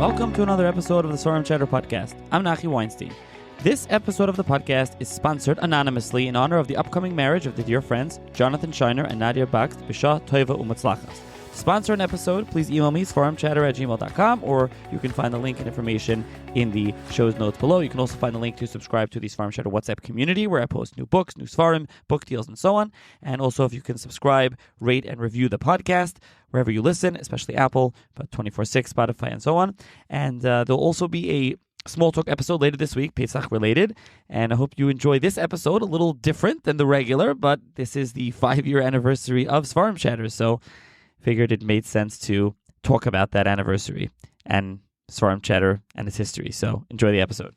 Welcome to another episode of the Seforimchatter podcast. I'm Nachi Weinstein. This episode of the podcast is sponsored anonymously in honor of the upcoming marriage of the dear friends Jonathan Shiner and Nadia Bakst B'Shah Tova U'Matzlachas. To sponsor an episode, please email me seforimchatter@gmail.com, or you can find the link and information in the show's notes below. You can also find the link to subscribe to the Seforimchatter WhatsApp community, where I post new books, new Seforim, book deals, and so on. And also, if you can subscribe, rate, and review the podcast wherever you listen, especially Apple, but 24/6, Spotify, and so on. And there'll also be a small talk episode later this week, Pesach related, and I hope you enjoy this episode, a little different than the regular, but this is the 5-year anniversary of Seforimchatter, so figured it made sense to talk about that anniversary and Seforimchatter and its history. So enjoy the episode.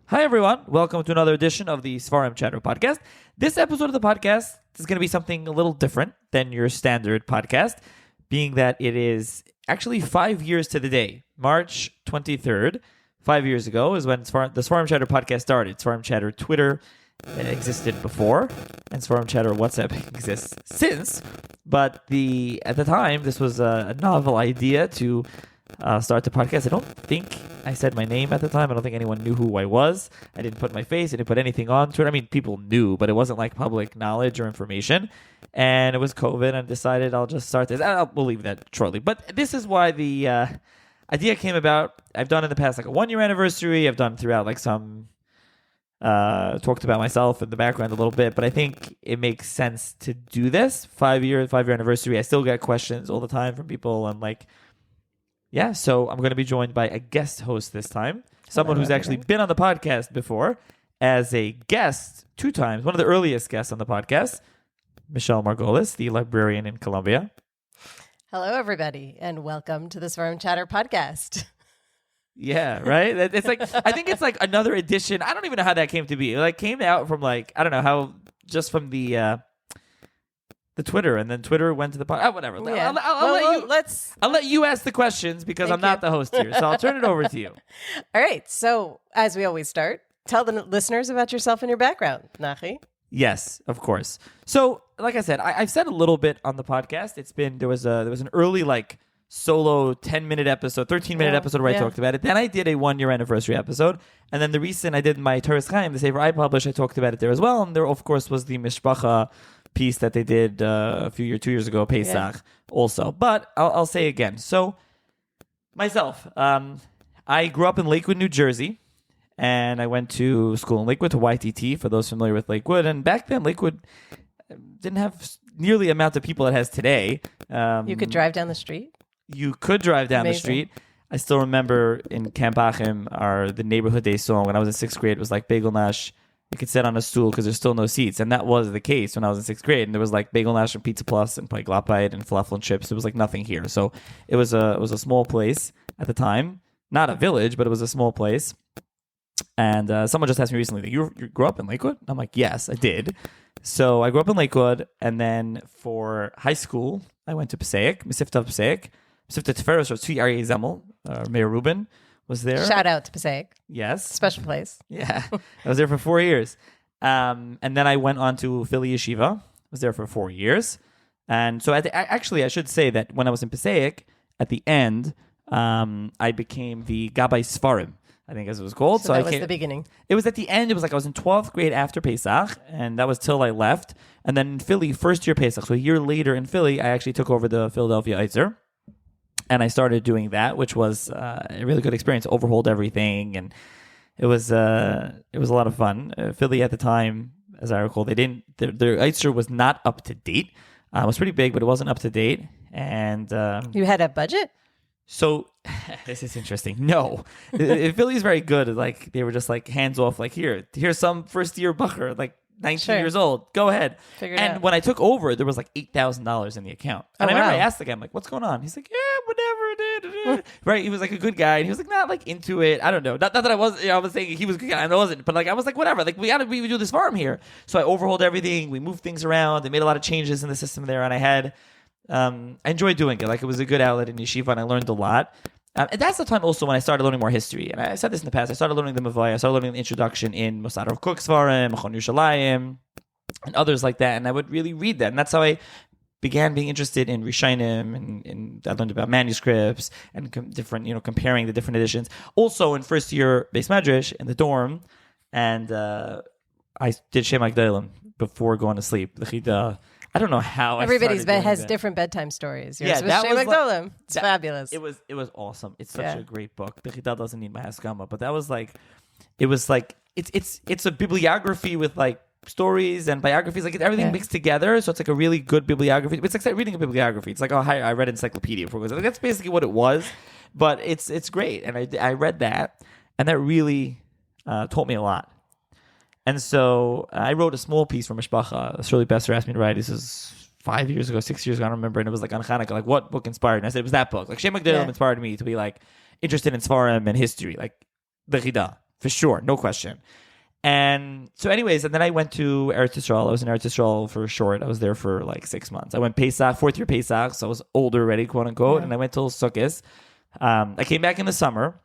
Hi everyone, welcome to another edition of the Seforimchatter podcast. This episode of the podcast is going to be something a little different than your standard podcast, being that it is actually 5 years to the day. March 23rd, 5 years ago, is when the Seforimchatter podcast started. Seforimchatter Twitter existed before, and Seforimchatter WhatsApp exists since. But at the time, this was a novel idea to start the podcast. I don't think I said my name at the time. I don't think anyone knew who I was. I didn't put my face. I didn't put anything on Twitter. I mean, people knew, but it wasn't like public knowledge or information. And it was COVID, and I decided I'll just start this. We'll leave that shortly. But this is why the idea came about. I've done in the past like a 1-year anniversary. I've done throughout like some talked about myself in the background a little bit, but I think it makes sense to do this 5-year anniversary. I still get questions all the time from people, and like, yeah, so I'm going to be joined by a guest host this time, someone who's actually been on the podcast before as a guest 2 times, one of the earliest guests on the podcast, Michelle Margolis, the librarian in Colombia. Hello, everybody, and welcome to the Seforimchatter podcast. Yeah, right? It's like, I think it's like another edition. I don't even know how that came to be. It like came out from like, I don't know how, just from the Twitter, and then Twitter went to the podcast. Whatever. Yeah. I'll let you ask the questions because I'm not the host here. So I'll turn it over to you. All right. So as we always start, tell the listeners about yourself and your background, Nachi. Yes, of course. So like I said, I've said a little bit on the podcast. There was an early like solo 10-minute episode, 13-minute episode where I talked about it. Then I did a 1-year anniversary episode. And then the recent I did my Torah Chaim, the Sefer I published, I talked about it there as well. And there, of course, was the Mishpacha piece that they did 2 years ago, Pesach, also. But I'll say again. So myself, I grew up in Lakewood, New Jersey. And I went to school in Lakewood, to YTT, for those familiar with Lakewood. And back then, Lakewood didn't have nearly the amount of people it has today. You could drive down the street? You could drive down Amazing. the street. I still remember in Camp Achim, the neighborhood day song, when I was in 6th grade, it was like Bagel Nash, you could sit on a stool because there's still no seats. And that was the case when I was in 6th grade. And there was like Bagel Nash and Pizza Plus and like Glapite and falafel and chips. There was like nothing here. So it was a small place at the time. Not a village, but it was a small place. And someone just asked me recently, you grew up in Lakewood? I'm like, yes, I did. So I grew up in Lakewood. And then for high school, I went to Passaic, Mesivta Passaic. Mesivta Tiferes, or Tzvi Aryeh Zemel, Mayor Rubin was there. Shout out to Passaic. Yes. Special place. Yeah. I was there for 4 years. And then I went on to Philly Yeshiva. Was there for 4 years. And so actually, I should say that when I was in Passaic, at the end, I became the Gabbai Sfarim, I think as it was called. So that was the beginning. It was at the end. It was like I was in 12th grade after Pesach, and that was till I left. And then in Philly, first year Pesach. So a year later in Philly, I actually took over the Philadelphia Eitzer. And I started doing that, which was a really good experience. Overhauled everything, and it was a lot of fun. Philly at the time, as I recall, their Eitzer was not up to date. It was pretty big, but it wasn't up to date. And you had a budget? So this is interesting. No, Philly is very good. Like they were just like hands off. Like here's some first year bucker, like 19 years old. Go ahead. And when I took over, there was like $8,000 in the account. And I remember I asked the guy, I'm like, what's going on? He's like, yeah, whatever. Right? He was like a good guy. And he was like, not like into it. I don't know. Not that I was, I was saying he was a good guy. I wasn't. But like, I was like, whatever. Like we do this farm here. So I overhauled everything. We moved things around. They made a lot of changes in the system there. And I enjoyed doing it. Like it was a good outlet in yeshiva, and I learned a lot. And that's the time also when I started learning more history. And I said this in the past. I started learning the Mavai. I started learning the introduction in Mosad Rav Kook Svarim, Machon Yerushalayim, and others like that. And I would really read that. And that's how I began being interested in Rishonim, and I learned about manuscripts and different, comparing the different editions. Also, in first year Beis Medrash in the dorm, and I did Shema Gdolim before going to sleep. I don't know how everybody's bed has different bedtime stories. Yours was Shema Gdolim. It's fabulous. It was awesome. It's such a great book. The Chida doesn't need my haskama, but that was like, it's a bibliography with like stories and biographies, like everything mixed together. So it's like a really good bibliography. It's like reading a bibliography. It's like, oh, hi, I read encyclopedia before. Like, that's basically what it was, but it's great. And I read that, and that really taught me a lot. And so I wrote a small piece for Mishpacha. Shirley Besser asked me to write. This is 5 years ago, 6 years ago, I don't remember. And it was like on Hanukkah, like what book inspired me? I said it was that book. Like Shema Gdolim inspired me to be like interested in Seforim and history, like the Chida, for sure, no question. And so anyways, and then I went to Eretz Yisrael. I was in Eretz Yisrael for short. I was there for like 6 months. I went Pesach, fourth year Pesach, so I was older already, quote unquote. And I went till Sukkot. I came back in the summer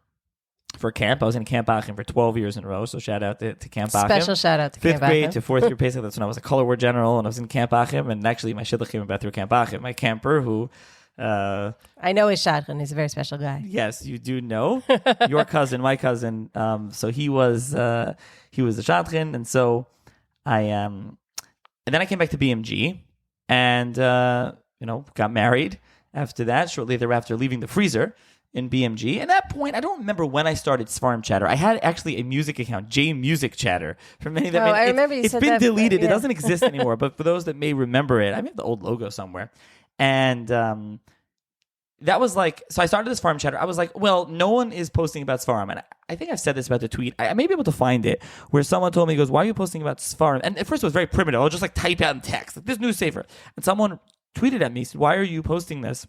for camp. I was in Camp Achim for 12 years in a row, so shout out to Camp Achim. Special shout out to Camp Achim. 5th grade to 4th year Pesach, that's when I was a color ward general, and I was in Camp Achim, and actually my shidduch came about through Camp Achim. My camper who... I know his shadchan. He's a very special guy. Yes, you do know. Your cousin, my cousin. So he was the shadchan, and so and then I came back to BMG, and got married after that, shortly thereafter, leaving the freezer in BMG. At that point, I don't remember when I started Seforimchatter. I had actually a music account, J Music Chatter. For many that I remember you said that. It's been deleted. It doesn't exist anymore. But for those that may remember it, I have the old logo somewhere. And that was like, so I started this Seforimchatter. I was like, well, no one is posting about Seforim. And I think I've said this about the tweet. I may be able to find it, where someone told me, he goes, why are you posting about Seforim? And at first it was very primitive. I'll just like type out in text, like this news safer. And someone tweeted at me, said, why are you posting this?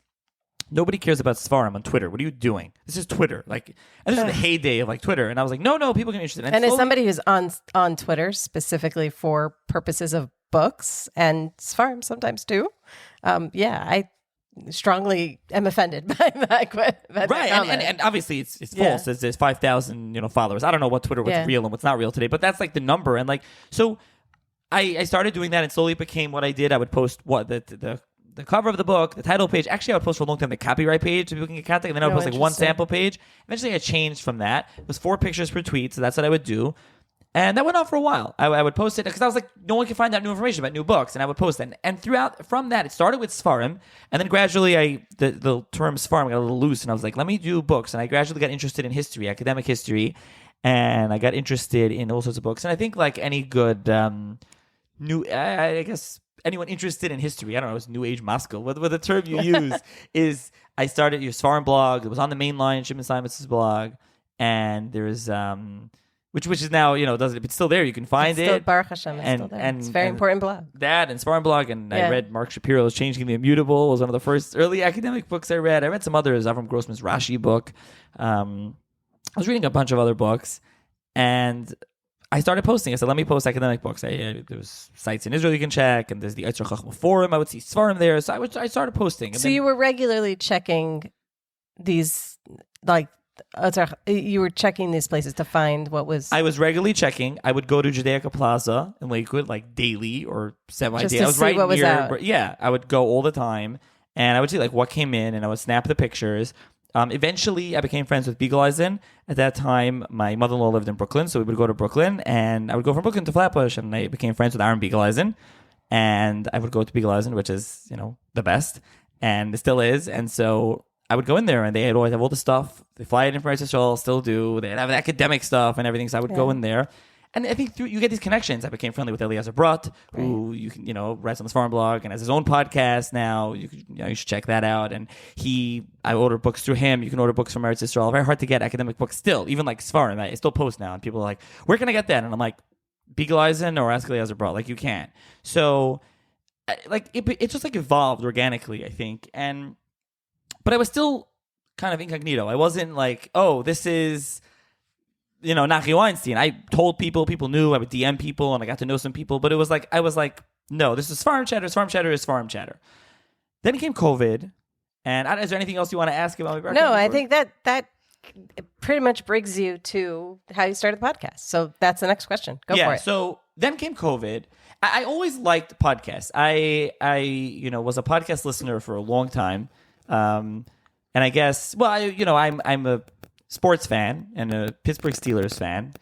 Nobody cares about Seforim on Twitter. What are you doing? This is Twitter. And this is the heyday of Twitter. And I was like, no, people can be interested. And as somebody who's on Twitter specifically for purposes of books and Seforim sometimes too, I strongly am offended by that. Right, and obviously it's false. There's 5,000 followers. I don't know what Twitter, what's real and what's not real today, but that's like the number. And so I started doing that, and slowly it became what I did. I would post the cover of the book, the title page. Actually, I would post for a long time the copyright page so people can get contact, and then I would post one sample page. Eventually, I changed from that. It was 4 pictures per tweet, so that's what I would do. And that went on for a while. I would post it because I was like, no one can find out new information about new books, and I would post it. And from that, it started with Seforim, and then gradually the term Seforim got a little loose, and I was like, let me do books. And I gradually got interested in history, academic history, and I got interested in all sorts of books. And I think like any good I guess anyone interested in history, I don't know, it's New Age Moscow, what the term you use is, I started your Seforim blog. It was on the main line, Shimon Simons' blog, and there's which is now, it's still there. You can find it. Baruch Hashem, it's still there. And it's a very important blog. That and Seforim blog, and I read Mark Shapiro's Changing the Immutable. It was one of the first early academic books I read. I read some others, Avram Grossman's Rashi book. I was reading a bunch of other books, and I started posting. I said, let me post academic books. There was sites in Israel you can check, and there's the Eitzer Chachma forum. I would see Seforim there. So I started posting. So you were regularly checking these, you were checking these places to find what was... I was regularly checking. I would go to Judaica Plaza in Lakewood, daily or semi-daily. Just to see what was out. Yeah, I would go all the time, and I would see what came in, and I would snap the pictures. Eventually, I became friends with Beagle Eisen. At that time, my mother-in-law lived in Brooklyn, so we would go to Brooklyn, and I would go from Brooklyn to Flatbush, and I became friends with Aaron Beagle Eisen, and I would go to Beagle Eisen, which is, the best, and it still is, and so I would go in there, and they'd always have all the stuff. They fly it in from Eretz Yisrael, still do. They'd have academic stuff and everything, so I would go in there. And I think you get these connections. I became friendly with Eliezer Brot, who you can, writes on the Seforim blog and has his own podcast now. You should check that out. And I order books through him. You can order books from Eretz Yisrael. Very hard to get academic books still, even like Seforim. I still post now, and people are like, "Where can I get that?" And I'm like, "Beagle Eisen or ask Eliezer Brot." You can't. So, it just evolved organically, I think. But I was still kind of incognito. I wasn't like, "Oh, this is." Nachi Weinstein. I told people knew. I would DM people, and I got to know some people. But it was I was like, no, this is Seforimchatter. Seforimchatter is Seforimchatter. Then came COVID, and is there anything else you want to ask about? No, I think that pretty much brings you to how you started the podcast. So that's the next question. Go for it. So then came COVID. I always liked podcasts. I was a podcast listener for a long time, and I guess I'm a sports fan and a Pittsburgh Steelers fan,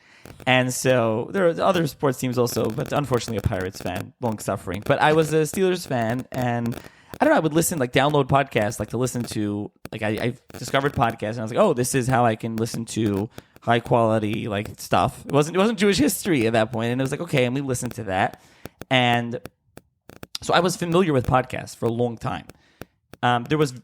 and so there are other sports teams also, but unfortunately a Pirates fan, long suffering. But I was a Steelers fan, and I don't know. I would listen, download podcasts, to listen to. I discovered podcasts, and I was like, oh, this is how I can listen to high quality stuff. It wasn't Jewish history at that point, and it was like, okay, let me listen to that. And so I was familiar with podcasts for a long time. There was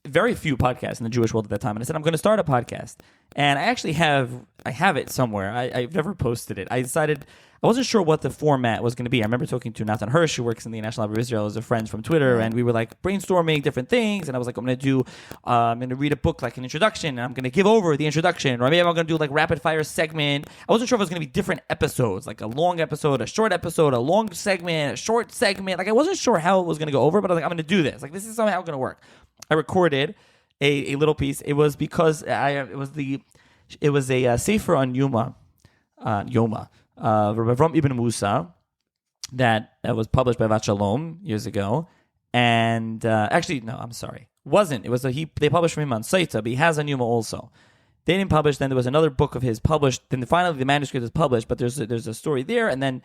very few podcasts in the Jewish world at that time, and I said, I'm going to start a podcast. And I actually have it somewhere. I've never posted it. I decided I wasn't sure what the format was going to be. I remember talking to Nathan Hirsch, who works in the National Library of Israel, as a friend from Twitter, and we were brainstorming different things. And I was like, I'm going to read a book, an introduction, and I'm going to give over the introduction, or maybe I'm going to do rapid fire segment. I wasn't sure if it was going to be different episodes, a long episode, a short episode, a long segment, a short segment. I wasn't sure how it was going to go over, but I was like, I'm going to do this. This is somehow going to work. I recorded a little piece. It was because it was a sefer on Yoma. From Ibn Musa that was published by Vat Shalom years ago, and actually no, I'm sorry, wasn't. It was they published from him on Saita, but he has on Yuma also. They didn't publish. Then there was another book of his published. Then finally the manuscript is published, but there's a story there, and then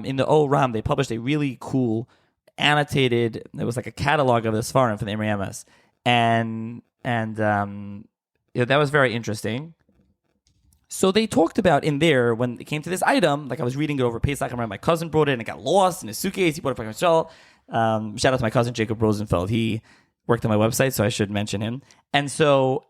in the O Ram they published a really cool annotated. It was a catalog of the Sfarim from the Imre Emes, and that was very interesting. So they talked about in there, when it came to this item, I was reading it over Pesach, I remember my cousin brought it and it got lost in his suitcase. He brought it back himself. Shout out to my cousin Jacob Rosenfeld. He worked on my website, so I should mention him. And so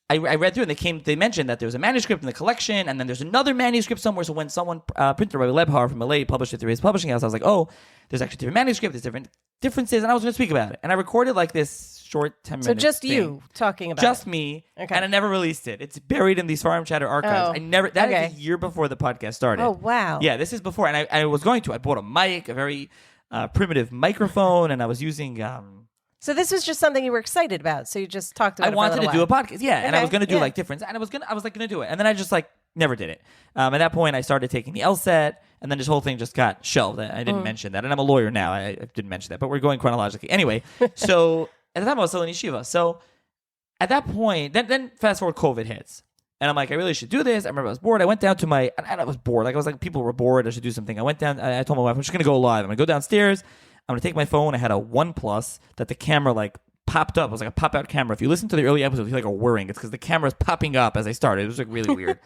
I read through, and they mentioned that there was a manuscript in the collection, and then there's another manuscript somewhere. So when someone printed Rabbi Lebhar from LA published it through his publishing house, I was like, oh, there's actually different manuscript, there's different differences, and I was going to speak about it. And I recorded this short 10 minutes. So just thing. You talking about just it. Me, okay. And I never released it. It's buried in these Seforimchatter archives. That is a year before the podcast started. Oh, wow. Yeah, this is before, and I was going to. I bought a mic, a very primitive microphone, and I was using... So this was just something you were excited about. So you just talked about it. I wanted to do a podcast, yeah, okay. And I was going to do different, and I was going to do it, and then I just never did it. At that point, I started taking the LSAT, and then this whole thing just got shelved. I didn't mention that, and I'm a lawyer now. I didn't mention that, but we're going chronologically. Anyway, so at the time I was still in yeshiva. So at that point, then fast forward, COVID hits. And I'm like, I really should do this. I remember I was bored. I went down to and I was bored. I was like, people were bored. I should do something. I went down. I told my wife, I'm just going to go live. I'm going to go downstairs. I'm going to take my phone. I had a OnePlus that the camera popped up. It was like a pop-out camera. If you listen to the early episodes, you feel like a whirring. It's because the camera's popping up as I started. It was really weird.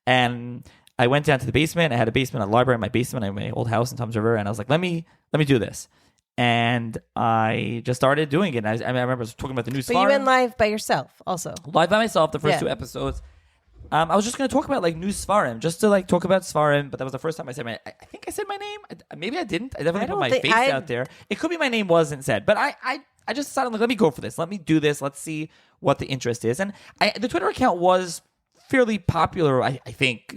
And I went down to the basement. I had a library in my basement, in my old house in Tom's River. And I was like, let me do this. And I just started doing it. And I remember I was talking about the new Sfarim. But you went live by yourself also. Live by myself, the first 2 episodes. I was just going to talk about new Sfarim, just to talk about Sfarim, but that was the first time I said I think I said my name. Maybe I didn't. I definitely put my face out there. It could be my name wasn't said, but I just decided let me go for this. Let me do this. Let's see what the interest is. And the Twitter account was fairly popular, I think,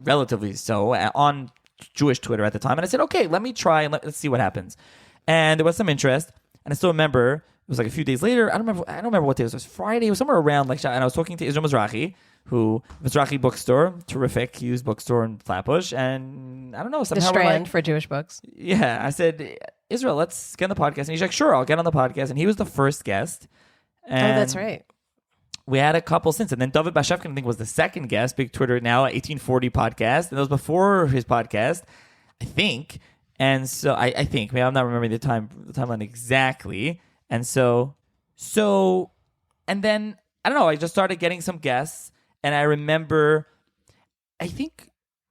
relatively so, on Jewish Twitter at the time. And I said, okay, let me try and let's see what happens. And there was some interest, and I still remember. It was a few days later. I don't remember what day it was. It was Friday. It was somewhere around and I was talking to Israel Mizrahi, Mizrahi bookstore, terrific used bookstore in Flatbush, and I don't know, somehow the Strand for Jewish books. Yeah, I said, Israel, let's get on the podcast, and he's like, sure, I'll get on the podcast, and he was the first guest. And that's right. We had a couple since, and then David Bashevkin, I think, was the second guest. Big Twitter now, 1840 podcast, and that was before his podcast, I think. And so I think, maybe I'm not remembering the timeline exactly. And so, and then, I don't know, I just started getting some guests, and I remember, I think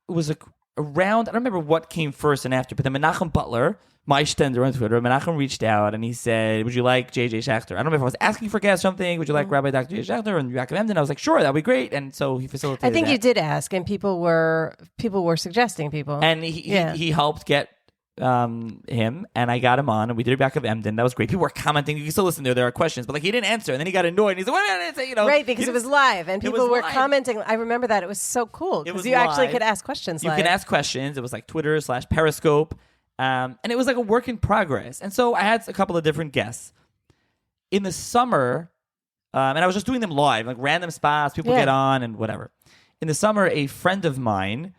it was around, I don't remember what came first and after, but then Menachem Butler, my Stender on Twitter, Menachem reached out, and he said, would you like J.J. Schachter? I don't know if I was asking for guests or something, would you like Rabbi Dr. J.J. Schachter and Yaakov Emden? I was like, sure, that'd be great, and so he facilitated I think that. you did ask, and people were suggesting people. And he helped get him, and I got him on, and we did it back of Emden. That was great. People were commenting. You can still listen there are questions, but he didn't answer, and then he got annoyed, and he's like, wait a minute, right, because it was live, and people were commenting. I remember that. It was so cool, because you actually could ask questions live. You can ask questions. It was Twitter/Periscope, and it was a work in progress. And so I had a couple of different guests. In the summer, and I was just doing them live, random spots, people get on, and whatever. In the summer, a friend of mine,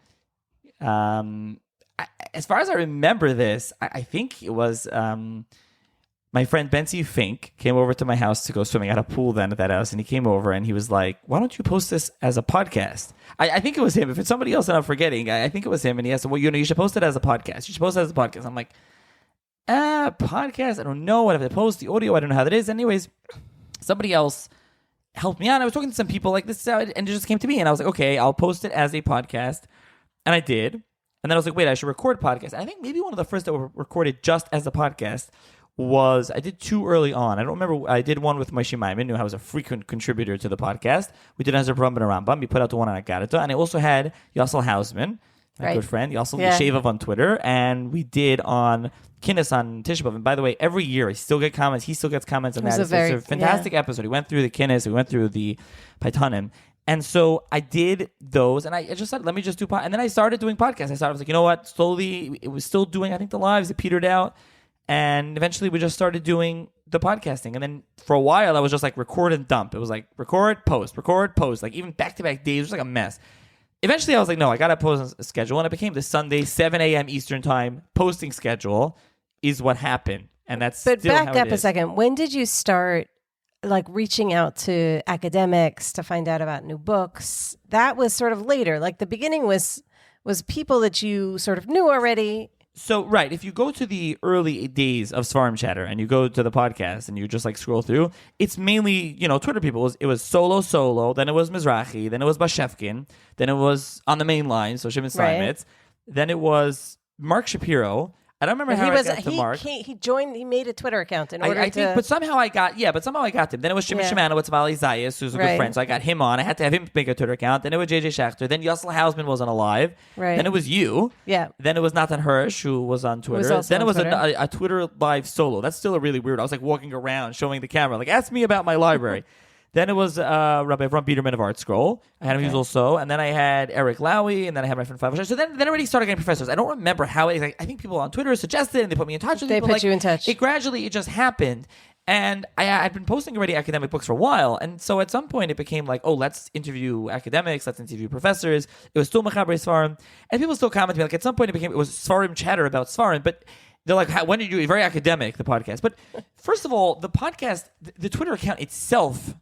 as far as I remember this, I think it was my friend Benzi Fink came over to my house to go swimming. I had a pool then at that house, and he came over and he was like, "Why don't you post this as a podcast?" I think it was him. If it's somebody else that I'm forgetting, I think it was him. And he asked, "Well, you should post it as a podcast. You should post it as a podcast." I'm like, podcast? I don't know. What if I post the audio? I don't know how that is. Anyways, somebody else helped me out. I was talking to some people like this, and it just came to me, and I was like, okay, I'll post it as a podcast, and I did. And then I was like, wait, I should record podcasts. And I think maybe one of the first that were recorded just as a podcast was, I did two early on. I don't remember. I did one with Moshe Maimon, who was a frequent contributor to the podcast. We did Ezra Brumban and Rambam. We put out the one on Agarita. And I also had Yassel Hausman, my good friend, Yassel Shevav on Twitter. And we did on Kinnis on Tisha B'Av. And by the way, every year I still get comments. He still gets comments on that. It's a fantastic episode. He went through the Kinnis. We went through the Paitanim. And so I did those, and I just said, let me just do podcast. And then I started doing podcasts. I was like, you know what? Slowly, it was still doing, I think, the lives. It petered out. And eventually we just started doing the podcasting. And then for a while, I was just like record and dump. It was like record, post, like even back-to-back days. It was like a mess. Eventually I was like, no, I got to post a schedule. And it became the Sunday, 7 a.m. Eastern time posting schedule is what happened. And that's But still back how it up a is. second. When did you start like reaching out to academics to find out about new books? That was sort of later. Like the beginning was people that you sort of knew already. So, right, if you go to the early days of Seforimchatter and you go to the podcast and you just like scroll through, it's mainly, Twitter people. It was solo, then it was Mizrahi, then it was Bashevkin, then it was on the main line, so Shimon Steinmetz, then it was Mark Shapiro. I don't remember how I got to Mark. He joined. He made a Twitter account in order I think, but somehow I got him. Then it was Shimon Shemanowitz, Vali Zayas, who's a good friend, so I got him on. I had to have him make a Twitter account. Then it was JJ Schachter. Then Yassel Hausman was on a live. Right. Then it was you. Yeah. Then it was Nathan Hirsch, who was on Twitter. Then it was a Twitter live solo. That's still a really weird. I was like walking around showing the camera, like, ask me about my library. Then it was Rabbi Ron Biederman of Art Scroll. I had him use also. And then I had Eric Lowy, and then I had my friend Five. So then already started getting professors. I don't remember how it is. I think people on Twitter suggested, and they put me in touch with people. They put you in touch. It just happened. And I'd been posting already academic books for a while. And so at some point it became like, oh, let's interview academics, let's interview professors. It was still Mechaber Sfarim. And people still comment to me. Like at some point it was Seforimchatter about Sfarim. But they're like, when did you do it? Very academic, the podcast. But first of all, the podcast, the Twitter account itself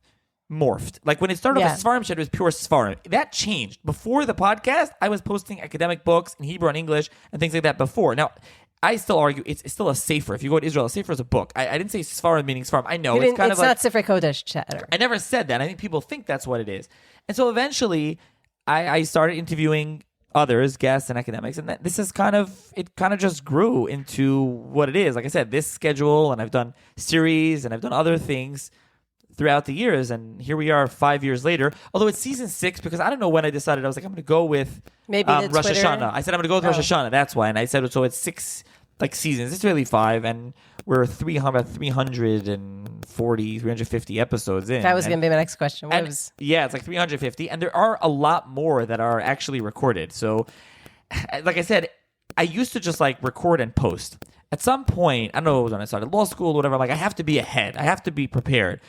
morphed. Like when it started off as Seforimchatter, it was pure Sfarim. That changed. Before the podcast, I was posting academic books in Hebrew and English and things like that before. Now, I still argue it's still a sefer. If you go to Israel, a sefer is a book. I didn't say Sfarim meaning Sfarim. I know it's kind of like... It's not Sifrei Kodesh chatter. I never said that. I think people think that's what it is. And so eventually, I started interviewing others, guests and academics, and this is kind of just grew into what it is. Like I said, this schedule, and I've done series, and I've done other things throughout the years, and here we are 5 years later. Although it's season 6, because I don't know when I decided. I was like, I'm going to go with maybe Rosh Twitter. Hashanah. I said I'm going to go with Rosh Hashanah. That's why. And I said so. It's 6 seasons. It's really 5, and we're 350 episodes in. That was going to be my next question. Yeah, it's like 350, and there are a lot more that are actually recorded. So, like I said, I used to just like record and post. At some point, I don't know, when I started law school or whatever, I'm like, I have to be ahead. I have to be prepared.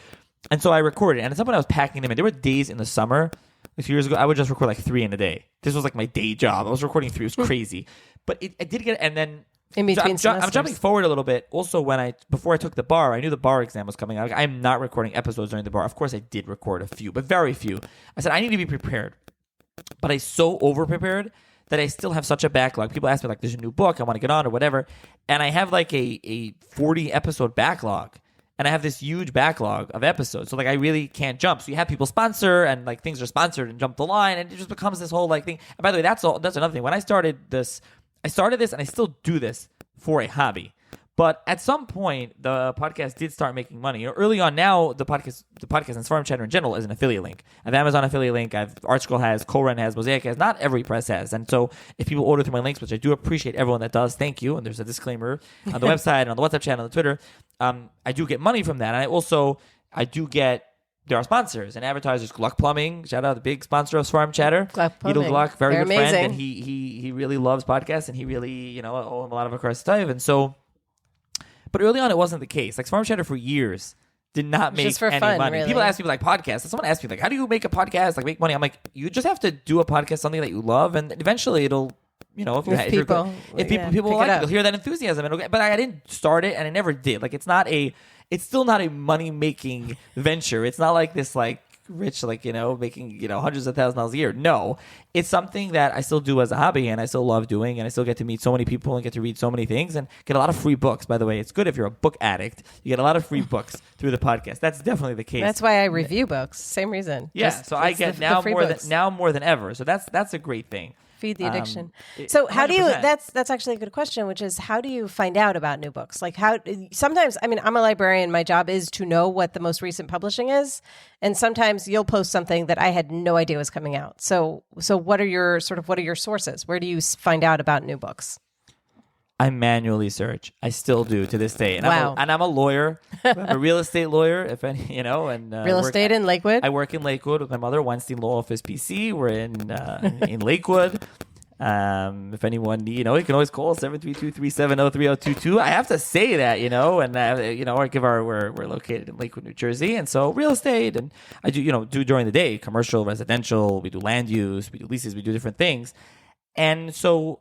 And so I recorded, and at some point I was packing them in. There were days in the summer, a few years ago, I would just record like 3 in a day. This was like my day job. I was recording 3. It was crazy. But I did get, and then in between I'm jumping forward a little bit. Also, before I took the bar, I knew the bar exam was coming out. I'm not recording episodes during the bar. Of course, I did record a few, but very few. I said, I need to be prepared. But I so over-prepared that I still have such a backlog. People ask me, like, there's a new book, I want to get on or whatever. And I have like a 40-episode backlog. And I have this huge backlog of episodes. So, like, I really can't jump. So you have people sponsor, and, like, things are sponsored and jump the line. And it just becomes this whole, like, thing. And by the way, that's another thing. When I started this, and I still do this for a hobby. But at some point, the podcast did start making money. Early on now, the podcast and Seforimchatter in general is an affiliate link. I have Amazon affiliate link. I have ArtScroll has, Koren has, Mosaic has. Not every press has. And so if people order through my links, which I do appreciate everyone that does, thank you. And there's a disclaimer on the website and on the WhatsApp channel and Twitter. I do get money from that. And I do get, there are sponsors and advertisers. Gluck Plumbing, shout out the big sponsor of Seforimchatter. Gluck Plumbing. Gluck, very They're good amazing. friend. And he really loves podcasts, and he really, owe him a lot of across the time. And so, but early on, it wasn't the case. Like, Seforimchatter for years did not make just for any fun, money. really. People ask me, like, podcasts. Someone asked me, like, how do you make a podcast, like, make money? I'm like, you just have to do a podcast, something that you love, and eventually it'll if you're good, if people pick like it it, up. they'll hear that enthusiasm. But I didn't start it, and I never did. Like it's still not a money making venture. It's not like this like rich, like, making, hundreds of thousands of dollars a year. No, it's something that I still do as a hobby and I still love doing, and I still get to meet so many people and get to read so many things and get a lot of free books. By the way, it's good if you're a book addict. You get a lot of free books through the podcast. That's definitely the case. That's why I review books. Same reason. Yeah. So I get the free books. now more than ever. So that's a great thing. Feed the addiction. So how do you, 100%. that's actually a good question, which is how do you find out about new books? Like sometimes, I mean, I'm a librarian. My job is to know what the most recent publishing is. And sometimes you'll post something that I had no idea was coming out. So what are your sources? Where do you find out about new books? I manually search. I still do to this day. And Wow. I'm a lawyer. I'm a real estate lawyer, if any, and Real estate in Lakewood? I work in Lakewood with my mother, Weinstein Law Office PC. We're in Lakewood. If anyone, you can always call 732-370-3022. I have to say that, we're located in Lakewood, New Jersey. And so real estate, and I do during the day, commercial, residential, we do land use, we do leases, we do different things. And so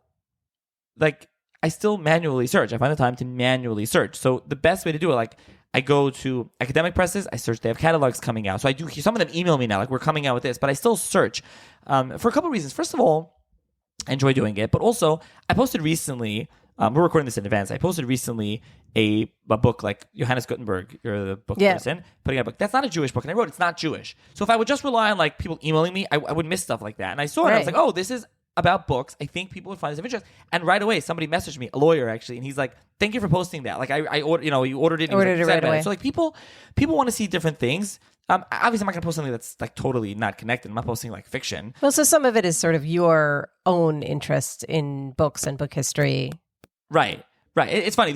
like, I still manually search. I find the time to manually search. So the best way to do it, like I go to academic presses, I search, they have catalogs coming out. So I do, some of them email me now, like we're coming out with this, but I still search for a couple of reasons. First of all, I enjoy doing it, but also I posted recently, we're recording this in advance, I posted recently a book like Johannes Gutenberg, you're the book person, putting out a book. That's not a Jewish book. And I wrote, it's not Jewish. So if I would just rely on like people emailing me, I would miss stuff like that. And I saw it and I was like, oh, this is about books. I think people would find this of interest. And right away, somebody messaged me, a lawyer actually, and he's like, "Thank you for posting that." Like I ordered, you ordered it. Ordered it right away. So like people want to see different things. Obviously, I'm not going to post something that's like totally not connected. I'm not posting like fiction. Well, so some of it is sort of your own interest in books and book history. Right. It's funny.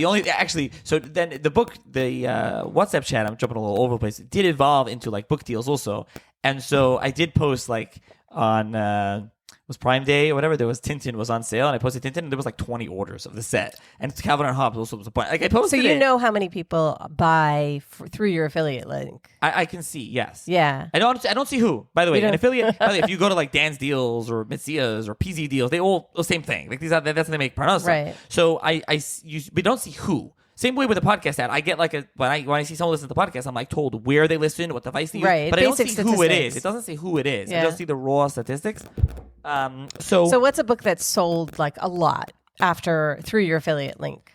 So then the book, the WhatsApp chat, I'm jumping a little over the place, it did evolve into like book deals also. And so I did post like on was Prime Day or whatever, there was Tintin was on sale, and I posted Tintin, and there was like 20 orders of the set. And Calvin and Hobbes also was a point. Like I posted So you know how many people buy through your affiliate link? I can see, yes. Yeah. I don't see who, by the way. An affiliate, by the way, if you go to like Dan's Deals or Mitzia's or PZ Deals, they all the same thing. Like that's what they make Parnasa. Right. So we don't see who. Same way with the podcast ad. I get like when I see someone listen to the podcast, I'm like told where they listen, what device they use. Right. But I don't see Basic who it statistics. is. It doesn't say who it is. Yeah. I just see the raw statistics. So what's a book that's sold like a lot through your affiliate link?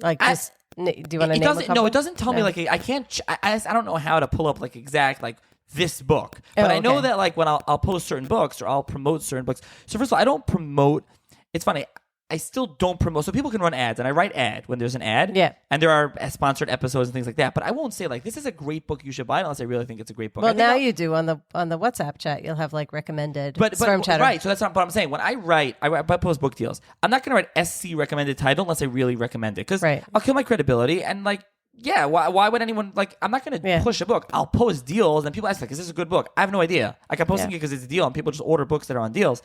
Like just do you want to name a couple? No, it doesn't tell me like I can't. I don't know how to pull up like exact like this book, but I know that like when I'll post certain books or I'll promote certain books. So first of all, I don't promote. It's funny. I still don't promote. So people can run ads, and I write ad when there's an ad. Yeah. And there are sponsored episodes and things like that. But I won't say like this is a great book you should buy unless I really think it's a great book. Well, now you do on the WhatsApp chat. You'll have like recommended Storm Chatter. Right. So that's not what I'm saying. When I post book deals. I'm not going to write SC recommended title unless I really recommend it because I'll kill my credibility and like. Yeah, why would anyone, like, I'm not going to push a book. I'll post deals, and people ask, like, is this a good book? I have no idea. Like, I'm posting it because it's a deal, and people just order books that are on deals.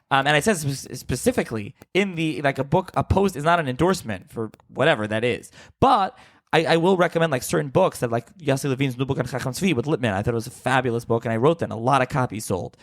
And it says specifically in the, like, a post is not an endorsement for whatever that is. But I will recommend, like, certain books that, like, Yossi Levine's new book on Chacham Tzvi with Lippman. I thought it was a fabulous book, and I wrote that, and a lot of copies sold.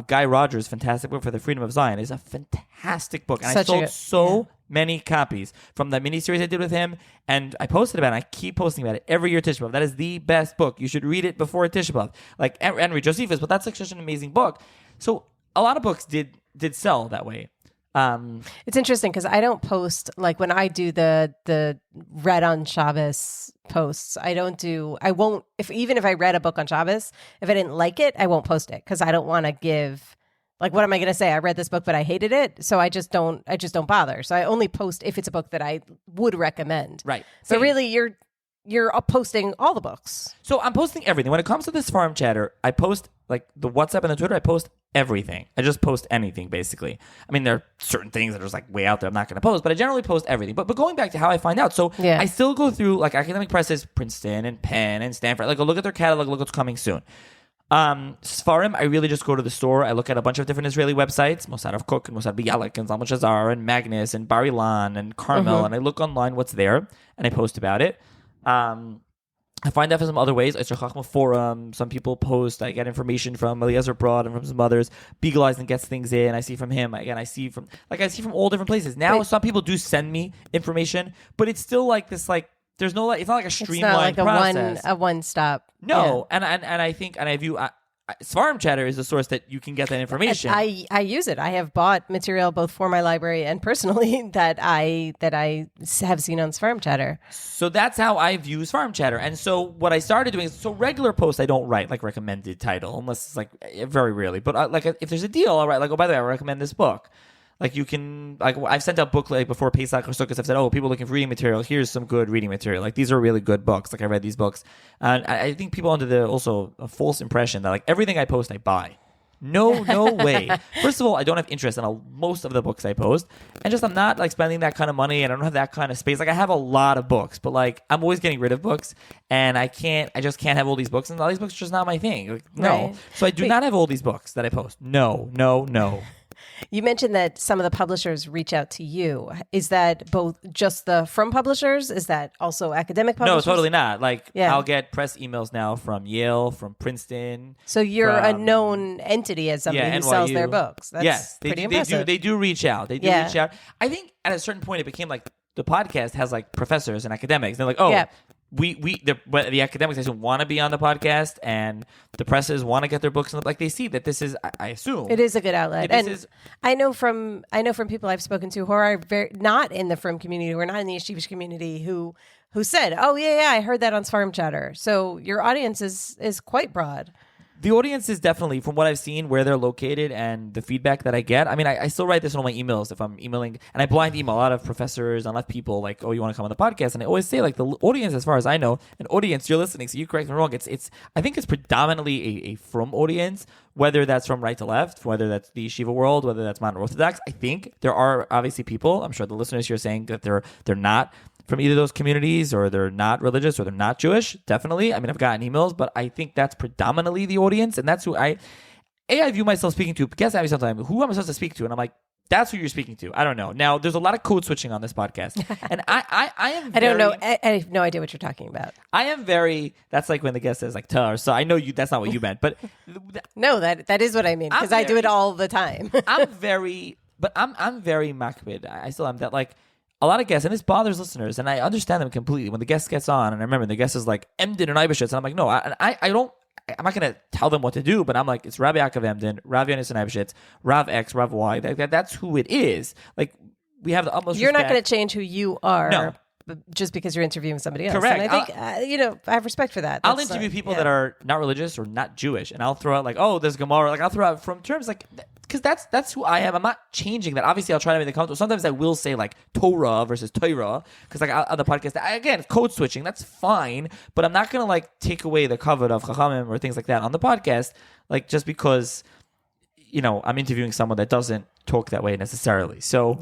Guy Rogers' fantastic book for the Freedom of Zion is a fantastic book. And I sold many copies from the miniseries I did with him, and I posted about it. I keep posting about it every year. Tisha B'Av. That is the best book. You should read it before Tisha B'Av. Like Henry Josephus, but that's like such an amazing book. So a lot of books did sell that way. It's interesting because I don't post like when I do the read on Shabbos posts. Won't even if I read a book on Shabbos, if I didn't like it, I won't post it because I don't want to give. Like, what am I going to say? I read this book, but I hated it. So I just don't bother. So I only post if it's a book that I would recommend. Right. So really you're posting all the books. So I'm posting everything. When it comes to this Seforim Chatter, I post like the WhatsApp and the Twitter, I post everything. I just post anything basically. I mean, there are certain things that are just like way out there I'm not going to post, but I generally post everything. But going back to how I find out. So I still go through like academic presses, Princeton and Penn and Stanford. Like, I'll look at their catalog, look what's coming soon. Seforim, I really just go to the store. I look at a bunch of different Israeli websites, Mossad of Cook and Mossad Bialik and Zalman Shazar and Magnus and Bar Ilan and Carmel, and I look online what's there and I post about it. I find that from some other ways. It's a Chachma forum. Some people post. I get information from Eliezer Broad and from some others. Beagle Eisen gets things in. I see from him. Again, I see from all different places. Now, some people do send me information, but it's still like this. Like there's no like it's not like a streamlined process. A one stop. No, yeah. and I think I view. Seforimchatter is the source that you can get that information. I use it. I have bought material both for my library and personally that I have seen on Seforimchatter. So that's how I view Seforimchatter. And so what I started doing is, regular posts I don't write like recommended title unless it's like very rarely. But like if there's a deal, I'll write like, oh, by the way, I recommend this book. Like you can, like I've sent out book like before Pesach or Sukkot. I've said, oh, people looking for reading material. Here's some good reading material. Like these are really good books. Like I read these books, and I think people under also a false impression that like everything I post I buy. No way. First of all, I don't have interest in most of the books I post, and just I'm not like spending that kind of money, and I don't have that kind of space. Like I have a lot of books, but like I'm always getting rid of books, and I just can't have all these books, and all these books are just not my thing. Like, no, right. So I do not have all these books that I post. No. You mentioned that some of the publishers reach out to you. Is that both just from publishers? Is that also academic publishers? No, totally not. Like, I'll get press emails now from Yale, from Princeton. So you're a known entity as somebody who sells their books. That's pretty impressive. They do reach out. They do reach out. I think at a certain point it became like the podcast has like professors and academics. They're like, oh, the academics want to be on the podcast, and the presses want to get their books. Like they see that this is, I assume, it is a good outlet. And I know from people I've spoken to who are not in the Frum community, who are not in the Yeshivish community, who said, "Oh yeah, I heard that on Seforimchatter." So your audience is quite broad. The audience is definitely, from what I've seen, where they're located and the feedback that I get. I mean, I still write this in all my emails if I'm emailing, and I blind email a lot of professors and a lot of people like, oh, you want to come on the podcast? And I always say, like, the audience, as far as I know, an audience, you're listening, so you correct me wrong. I think it's predominantly a Frum audience, whether that's from right to left, whether that's the Yeshiva world, whether that's modern Orthodox. I think there are obviously people, I'm sure the listeners here are saying that they're not from either of those communities, or they're not religious, or they're not Jewish. Definitely. I mean, I've gotten emails, but I think that's predominantly the audience, and that's who I view myself speaking to. Guess I sometimes, who am I supposed to speak to? And I'm like, that's who you're speaking to. I don't know. Now, there's a lot of code switching on this podcast, and I am. I don't know. I have no idea what you're talking about. I am very. That's like when the guest says like "tar." So I know you. That's not what you meant, but no, that is what I mean, because I do it all the time. I'm very makbid. I still am that like. A lot of guests, and this bothers listeners, and I understand them completely. When the guest gets on, and I remember the guest is like Emden and Eibeshitz, and I'm like, no, I'm not going to tell them what to do, but I'm like, it's Rabbi Yaakov Emden, Rav Yonis and Eibeshitz, Rav X, Rav Y. That's who it is. Like, we have the utmost You're respect. not going to change who you are. No. Just because you're interviewing somebody else. Correct. And I think, I have respect for that. I'll interview people that are not religious or not Jewish, and I'll throw out like, oh, there's Gemara. Like, I'll throw out from terms like, because that's who I am. I'm not changing that. Obviously, I'll try to make the comfortable. Sometimes I will say like Torah versus Torah, because like on the podcast, again, code switching, that's fine, but I'm not going to like take away the covet of Chachamim or things like that on the podcast, like just because, I'm interviewing someone that doesn't talk that way necessarily. So,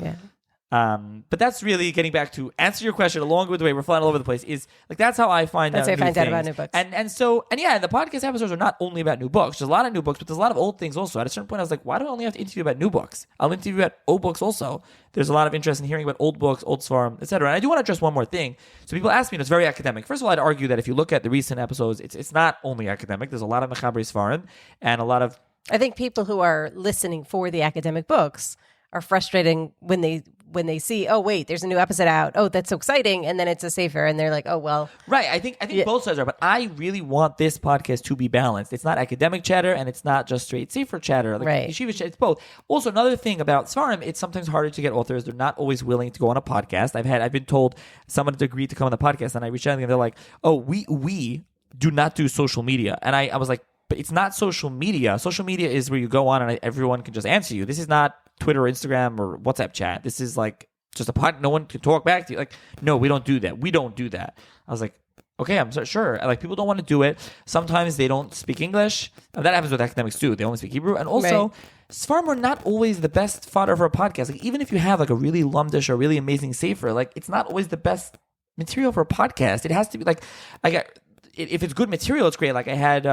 but that's really getting back to answer your question along with the way we're flying all over the place is like, that's how I find out about new books. And the podcast episodes are not only about new books. There's a lot of new books, but there's a lot of old things also. At a certain point, I was like, why do I only have to interview about new books? I'll interview about old books also. There's a lot of interest in hearing about old books, old Sfarim, etc. And I do want to address one more thing. So people ask me, and it's very academic. First of all, I'd argue that if you look at the recent episodes, it's not only academic. There's a lot of Mechabri Sfarim and a lot of... I think people who are listening for the academic books are frustrating when they see, oh wait, there's a new episode out. Oh, that's so exciting, and then it's a safer, and they're like, oh well. Right. I think both sides are, but I really want this podcast to be balanced. It's not academic chatter, and it's not just straight safer chatter. Like right. Yeshiva chatter. It's both. Also, another thing about Sfarim, it's sometimes harder to get authors. They're not always willing to go on a podcast. I've been told someone had agreed to come on the podcast, and I reached out to them, and they're like, oh, we do not do social media, and I was like, but it's not social media. Social media is where you go on and everyone can just answer you. This is not Twitter or Instagram or WhatsApp chat. This is like just a pod. No one can talk back to you. Like, no, we don't do that. We don't do that. I was like, okay, I'm sure. Like, people don't want to do it. Sometimes they don't speak English. And that happens with academics too. They only speak Hebrew. And also, right. Sfarim are not always the best fodder for a podcast. Like, even if you have like a really lumdish or really amazing sefer, like, it's not always the best material for a podcast. It has to be like, if it's good material, it's great. Like I had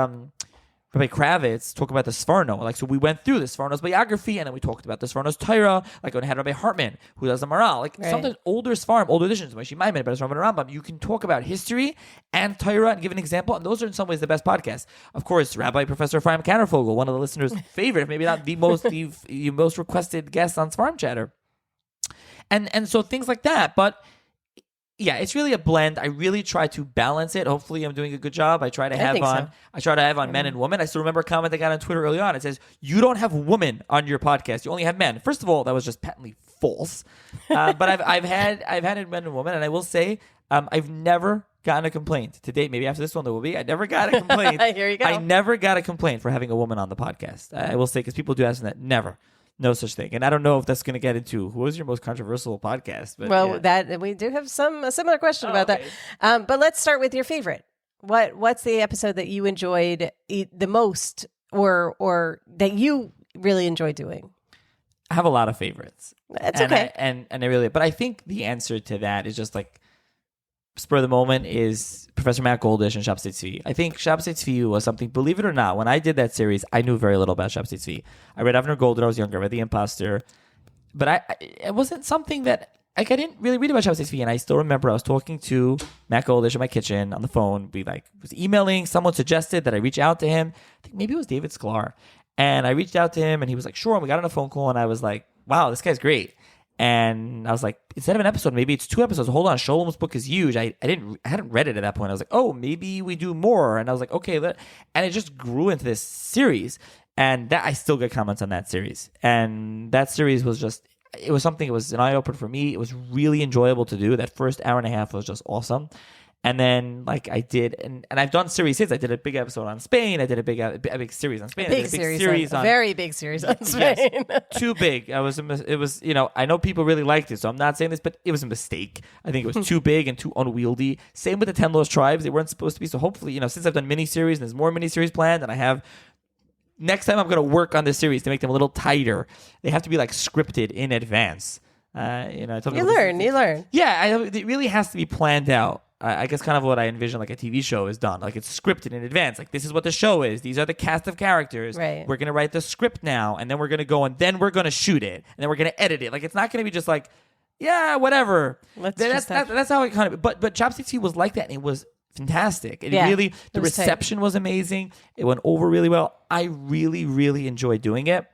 Rabbi Kravitz talk about the Sforno. Like, so we went through the Sforno's biography, and then we talked about the Sforno's Torah. Like, when I had Rabbi Hartman, who does the Maral. Like, sometimes older Sfarim, older editions, Moshe Maimon, but Rambam and Rambam, you can talk about history and Torah and give an example, and those are in some ways the best podcasts. Of course, Rabbi Professor Ephraim Kannerfogel, one of the listeners' favorite, maybe not the most, the most requested guest on Seforimchatter. And so things like that, but yeah, it's really a blend. I really try to balance it. Hopefully, I'm doing a good job. I try to have on men and women. I still remember a comment I got on Twitter early on. It says, "You don't have women on your podcast. You only have men." First of all, that was just patently false. But I've had men and women, and I will say, I've never gotten a complaint to date. Maybe after this one there will be. I never got a complaint. Here you go. I never got a complaint for having a woman on the podcast. I will say, because people do ask me that. Never. No such thing. And I don't know if that's going to get into who was your most controversial podcast. But that we do have a similar question about that. But let's start with your favorite. What's the episode that you enjoyed the most, or that you really enjoy doing? I have a lot of favorites. That's okay. And I really, but I think the answer to that is just like, spur of the moment is Professor Matt Goldish and Shabtai Tzvi. I think Shabtai Tzvi was something, believe it or not, when I did that series, I knew very little about Shabtai Tzvi. I read Avner Gold when I was younger, I read The Imposter, but it wasn't something that, like, I didn't really read about Shabtai Tzvi, and I still remember I was talking to Matt Goldish in my kitchen on the phone, was emailing, someone suggested that I reach out to him. I think maybe it was David Sklar, and I reached out to him, and he was like, sure, and we got on a phone call, and I was like, wow, this guy's great. And I was like, instead of an episode, maybe it's 2 episodes. Hold on, Sholom's book is huge. I hadn't read it at that point. I was like, oh, maybe we do more. And I was like, okay, and it just grew into this series. And that I still get comments on that series. And that series was just, it was something. It was an eye opener for me. It was really enjoyable to do. That first hour and a half was just awesome. And then, like, I did, and I've done series since. I did a big episode on Spain. I did a big series on Spain. A very big series on Spain. Yes, too big. It was, I know people really liked it, so I'm not saying this, but it was a mistake. I think it was too big and too unwieldy. Same with the 10 Lost Tribes. They weren't supposed to be. So hopefully, since I've done miniseries and there's more miniseries planned, and I have, next time I'm going to work on this series to make them a little tighter. They have to be, like, scripted in advance. I told you learn. Yeah, it really has to be planned out. I guess kind of what I envision like a TV show is done. Like, it's scripted in advance. Like, this is what the show is. These are the cast of characters. Right. We're going to write the script now, and then we're going to go, and then we're going to shoot it, and then we're going to edit it. Like, it's not going to be just like, yeah, whatever. That's how it kind of. But Chopstick Tea was like that, and it was fantastic. The reception was amazing. It went over really well. I really, really enjoyed doing it,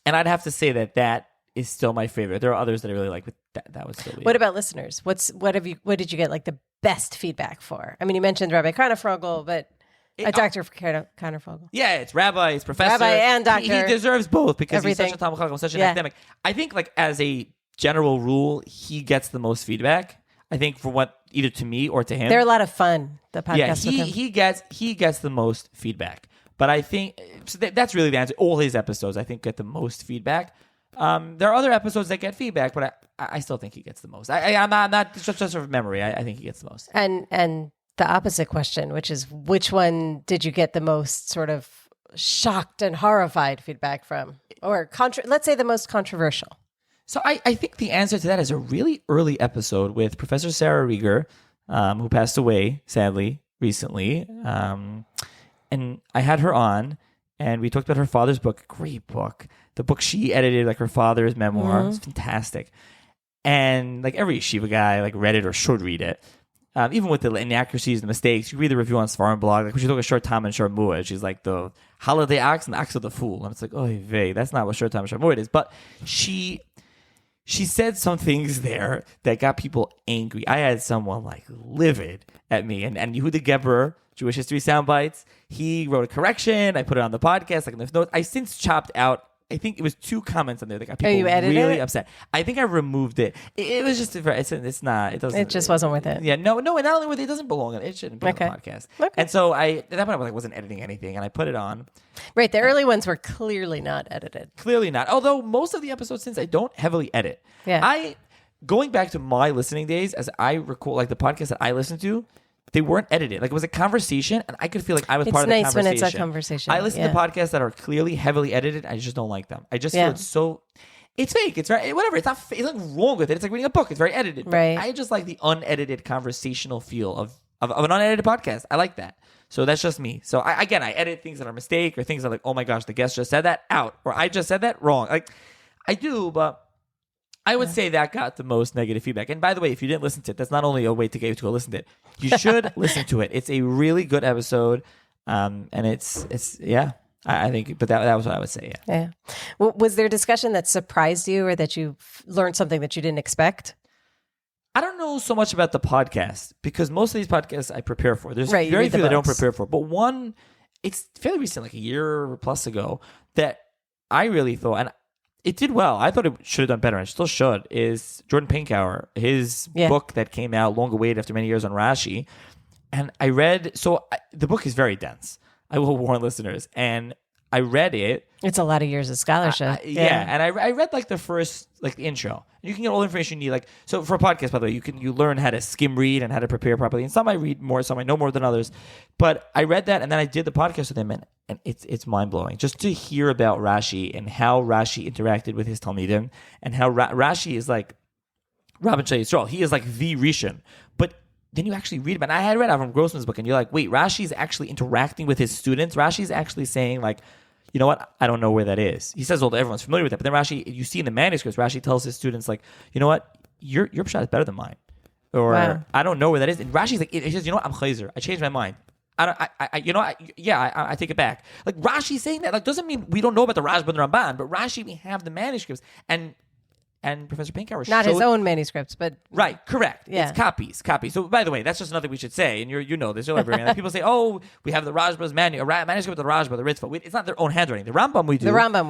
and I'd have to say that is still my favorite. There are others that I really like, but that was still. What about listeners? What did you get like the best feedback for? I mean, you mentioned Rabbi Kannerfogel, but Dr. Kannerfogel. Yeah, it's Rabbi, it's Professor. Rabbi and Doctor. He deserves both because Everything. He's such a Talmud Chacham, such an academic. I think, like, as a general rule, he gets the most feedback. I think for what, either to me or to him. They're a lot of fun, the podcast with him. he gets the most feedback. But I think, so that's really the answer. All his episodes, I think, get the most feedback. There are other episodes that get feedback, but I still think he gets the most. I'm not just sort of memory. I think he gets the most. And the opposite question, which is, which one did you get the most sort of shocked and horrified feedback from, or let's say the most controversial? So I think the answer to that is a really early episode with Professor Sarah Rieger, who passed away sadly recently, and I had her on, and we talked about her father's book. Great book. The book she edited, like her father's memoir. It's fantastic. And like every yeshiva guy, like, read it or should read it. Even with the inaccuracies, the mistakes, you read the review on Sfarim blog. Like, when she took a short time and short muad, she's like the holiday ox and the ox of the fool. And it's like, oh, vey, that's not what short time and short muad is. But she said some things there that got people angry. I had someone like livid at me. And Yehuda Geber, Jewish History Soundbites, he wrote a correction. I put it on the podcast, like in the notes. I since chopped out, I think it was 2 comments on there that got people really upset. I think I removed it. It was just, it's not, it doesn't. It just wasn't worth it. Yeah, no, and not only with it, it doesn't belong on it. It shouldn't be on the podcast. Okay. And so at that point I wasn't editing anything, and I put it on. Right, the early ones were clearly not edited. Clearly not. Although most of the episodes since I don't heavily edit. Yeah. Going back to my listening days, as I recall, like the podcast that I listened to, they weren't edited. Like, it was a conversation, and I could feel like I was part of the conversation. It's nice when it's a conversation. I listen to podcasts that are clearly heavily edited. I just don't like them. I just feel it's fake. It's very, whatever. It's nothing wrong with it. It's like reading a book. It's very edited. Right. I just like the unedited conversational feel of of an unedited podcast. I like that. So that's just me. So I edit things that are a mistake or things that are like, oh my gosh, the guest just said that out, or I just said that wrong. Like I do, but I would say that got the most negative feedback. And by the way, if you didn't listen to it, that's not only a way to get you to go listen to it. You should listen to it. It's a really good episode, and it's yeah. I think, but that was what I would say. Yeah. Was there a discussion that surprised you, or that you learned something that you didn't expect? I don't know so much about the podcast, because most of these podcasts I prepare for. There's Right, very few that I don't prepare for. But one, it's fairly recent, like a year plus ago, that I really thought, and it did well. I thought it should have done better, and it still should, is Jordan Pinkauer, his book that came out long awaited after many years on Rashi. And I read, the book is very dense. I will warn listeners. And I read it. It's a lot of years of scholarship. And I read like the first, like the intro. You can get all the information you need. Like, so for a podcast, by the way, you learn how to skim read and how to prepare properly. And some I read more, some I know more than others. But I read that, and then I did the podcast with him, and it's mind blowing just to hear about Rashi and how Rashi interacted with his Talmidim, and how Rashi is like Rabban Shai Yisrael. He is like the Rishon. But then you actually read about it. I had read Avram Grossman's book, and you're like, wait, Rashi's actually interacting with his students. Rashi's actually saying, like, you know what? I don't know where that is. He says, well, everyone's familiar with that. But then Rashi, you see in the manuscripts, Rashi tells his students, like, you know what? Your pshat is better than mine. Or I don't know where that is. And Rashi's like, he says, you know what? I'm chayzer. I changed my mind. I take it back. Like, Rashi saying that, like, doesn't mean we don't know about the Rashba and the Ramban, but Rashi, we have the manuscripts. And Professor Pinkauer not his own manuscripts, but right, correct. Yeah. It's copies. So, by the way, that's just another thing we should say. And you know this, you're librarian. Like, people say, "Oh, we have the Rashba's manuscript of the Rashba, the Ritzvah." It's not their own handwriting. The Rambam we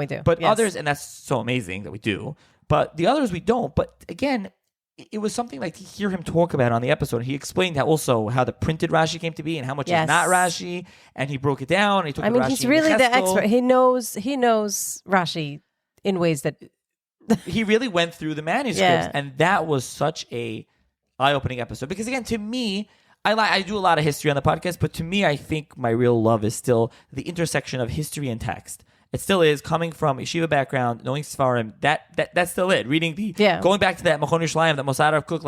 do. But others, and that's so amazing that we do. But the others we don't. But again, it was something like to hear him talk about on the episode. He explained how the printed Rashi came to be and how much is not Rashi, and he broke it down. And he took. I mean, he's really the expert. He knows Rashi in ways that. He really went through the manuscripts, and that was such a eye-opening episode. Because again, to me, I do a lot of history on the podcast, but to me, I think my real love is still the intersection of history and text. It still is, coming from a yeshiva background, knowing Sefarim. That's still it. Reading going back to that Machon Yerushalayim, that Mosadav Cook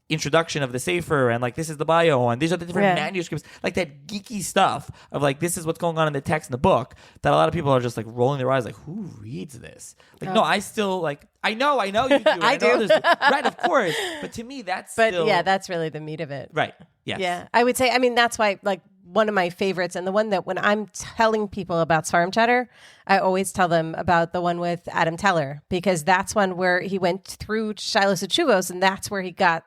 introduction of the Sefer, and like this is the bio, and these are the different manuscripts, like that geeky stuff of like this is what's going on in the text in the book, that a lot of people are just like rolling their eyes like, who reads this? Like, no, I still like, I know you do. I do. Right, of course. But to me, that's that's really the meat of it. Right. Yes. Yeah. I would say, I mean, that's why, like, one of my favorites, and the one that when I'm telling people about Seforimchatter, I always tell them about the one with Adam Teller, because that's one where he went through Shilos Chuvos, and that's where he got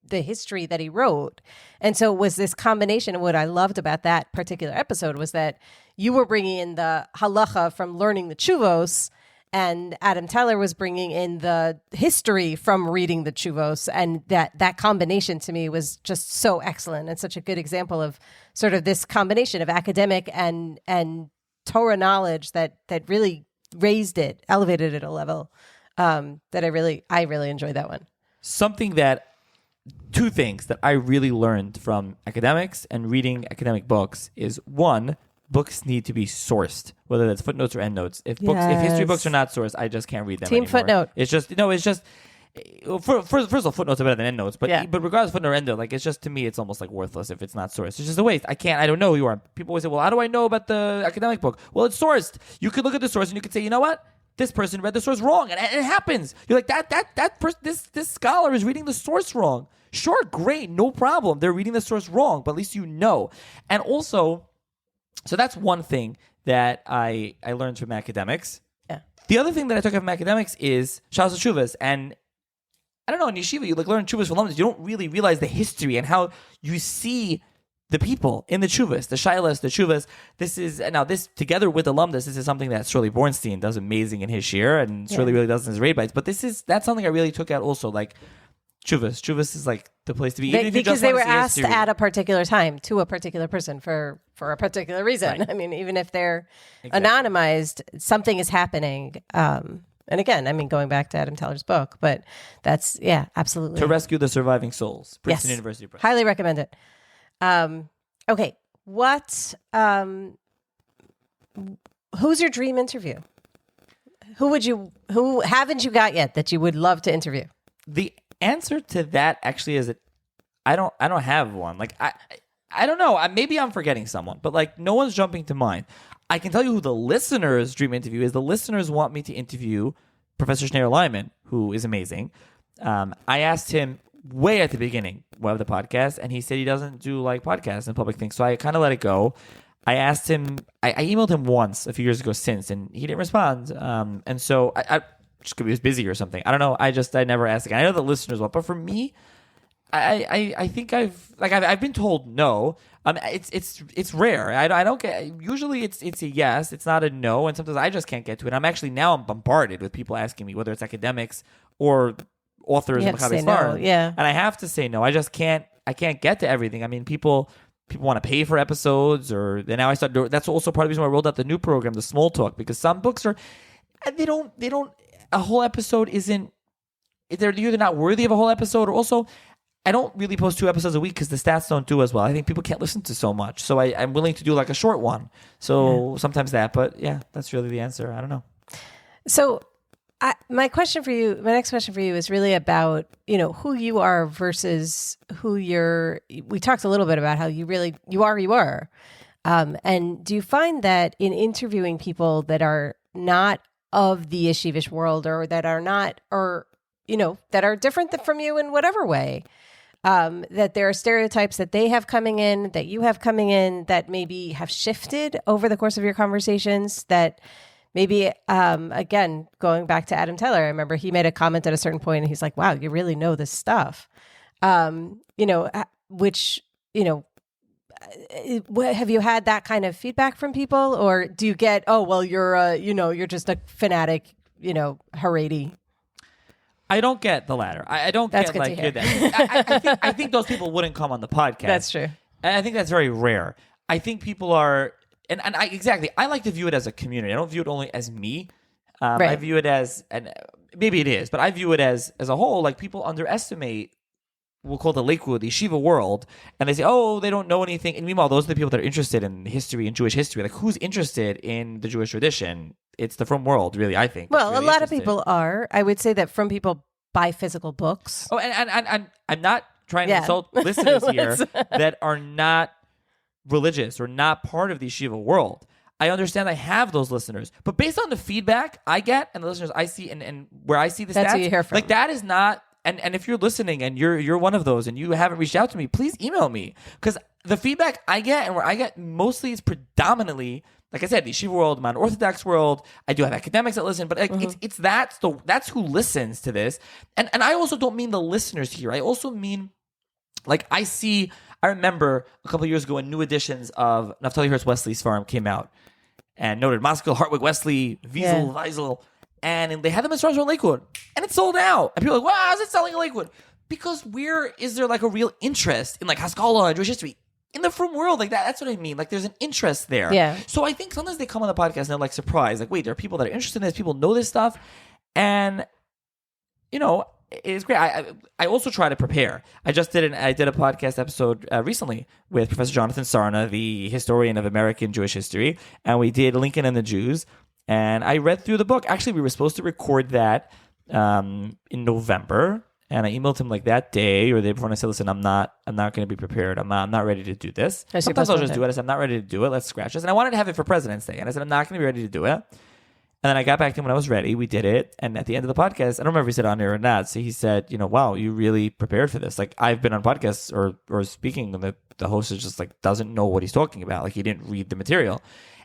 the history that he wrote. And so it was this combination. And what I loved about that particular episode was that you were bringing in the halacha from learning the Chuvos, and Adam Teller was bringing in the history from reading the Chuvos. And that combination to me was just so excellent, and such a good example of sort of this combination of academic and Torah knowledge that really elevated it a level that I really enjoyed that one. Two things that I really learned from academics and reading academic books is, one, books need to be sourced, whether that's footnotes or endnotes. If history books are not sourced, I just can't read them anymore. Footnote. It's just first of all, footnotes are better than endnotes, but regardless of footnote or endnote, like, it's just, to me, it's almost like worthless if it's not sourced. It's just a waste. I don't know who you are. People always say, well, how do I know about the academic book? Well, it's sourced. You could look at the source and you could say, you know what? This person read the source wrong, and it happens. You're like, that person, this scholar is reading the source wrong. Sure, great, no problem. They're reading the source wrong, but at least you know. And also, so that's one thing that I learned from academics. Yeah. The other thing that I took from academics is Shalos Chuvas, and I don't know, in yeshiva, you learn Chuvas from alumnus, you don't really realize the history and how you see the people in the Chuvas, the Shilas, the Chuvas. This together with alumnus, this is something that Shirley Bornstein does amazing in his shir, and Shirley really does in his raid bites. But that's something I really took out also, like Chuvas. Chuvas is like the place to be. Because they were asked at a particular time to a particular person for a particular reason. Right. I mean, even if they're anonymized, something is happening. And again, I mean, going back to Adam Teller's book, but that's, absolutely. To rescue the surviving souls. Princeton University Press. Highly recommend it. Okay. Who's your dream interview? Who haven't you got yet that you would love to interview? The answer to that actually is that I don't have one. Like, I don't know. Maybe I'm forgetting someone, but like no one's jumping to mind. I can tell you who the listeners' dream interview is. The listeners want me to interview Professor Schneider Lyman, who is amazing. I asked him way at the beginning of the podcast, and he said he doesn't do like podcasts and public things. So I kind of let it go. I asked him, I emailed him once a few years ago since, and he didn't respond. And so I just because he was busy or something. I don't know. I never asked again. I know the listeners want, but for me, I think I've been told no. It's rare. I don't get. Usually it's a yes. It's not a no. And sometimes I just can't get to it. I'm bombarded with people asking me whether it's academics or authors of Machabe Sfarim. Yeah. And I have to say no. I just can't. I can't get to everything. I mean, people want to pay for episodes, or then now I start. That's also part of the reason why I rolled out the new program, the Small Talk, because some books are they don't. A whole episode isn't. They're either not worthy of a whole episode, or also I don't really post 2 episodes a week because the stats don't do as well. I think people can't listen to so much. So I'm willing to do like a short one. So sometimes that, but yeah, that's really the answer. I don't know. So my next question for you is really about, who you are versus who we talked a little bit about how you are. And do you find that in interviewing people that are not of the yeshivish world, or that are not, or, that are different from you in whatever way, that there are stereotypes that they have coming in, that you have coming in, that maybe have shifted over the course of your conversations, that maybe, again, going back to Adam Teller, I remember he made a comment at a certain point and he's like, wow, you really know this stuff. Which, have you had that kind of feedback from people, or do you get, oh, well, you're just a fanatic, Haredi? I don't get the latter. I don't that's get like you're that. I think those people wouldn't come on the podcast. That's true. And I think that's very rare. I think people are, and I like to view it as a community. I don't view it only as me. Right. I view it as, and maybe it is, but I view it as a whole. Like people underestimate, we'll call the Lakewood, the yeshiva world, and they say, oh, they don't know anything. And meanwhile, those are the people that are interested in history and Jewish history. Like who's interested in the Jewish tradition? It's the frum world, really, I think. Well, really a lot of people are. I would say that from people buy physical books. Oh, and I'm not trying to insult listeners here that are not religious or not part of the yeshiva world. I understand I have those listeners. But based on the feedback I get and the listeners I see and where I see the That's stats, who you hear from. like that is not, and if you're listening and you're one of those and you haven't reached out to me, please email me. Because the feedback I get and where I get mostly is predominantly, like I said, the yeshiva world, my Orthodox world. I do have academics that listen, but that's who listens to this. And I also don't mean the listeners here. I also mean, like I remember a couple of years ago when new editions of Naftali Hertz Wesley's Sfarim came out, and noted Moskal, Hartwig, Wesley, Wiesel, and they had them in stores in Lakewood, and it sold out. And people are like, wow, how's it selling in Lakewood? Because where is there like a real interest in like Haskalah and Jewish history? In the frum world, like that. That's what I mean. Like there's an interest there. Yeah. So I think sometimes they come on the podcast and they're like surprised. Like, wait, there are people that are interested in this. People know this stuff. And, it's great. I also try to prepare. I did a podcast episode recently with Professor Jonathan Sarna, the historian of American Jewish history. And we did Lincoln and the Jews. And I read through the book. Actually, we were supposed to record that in November. And I emailed him like that day or the day before, and I said, "Listen, I'm not going to be prepared. I'm not ready to do this. Sometimes I'll just do it. I said, I'm not ready to do it. Let's scratch this." And I wanted to have it for President's Day, and I said, I'm not going to be ready to do it. And then I got back to him when I was ready. We did it, and at the end of the podcast, I don't remember if he said on air or not. So he said, "Wow, you really prepared for this. Like I've been on podcasts or speaking, and the host is just like doesn't know what he's talking about. Like he didn't read the material."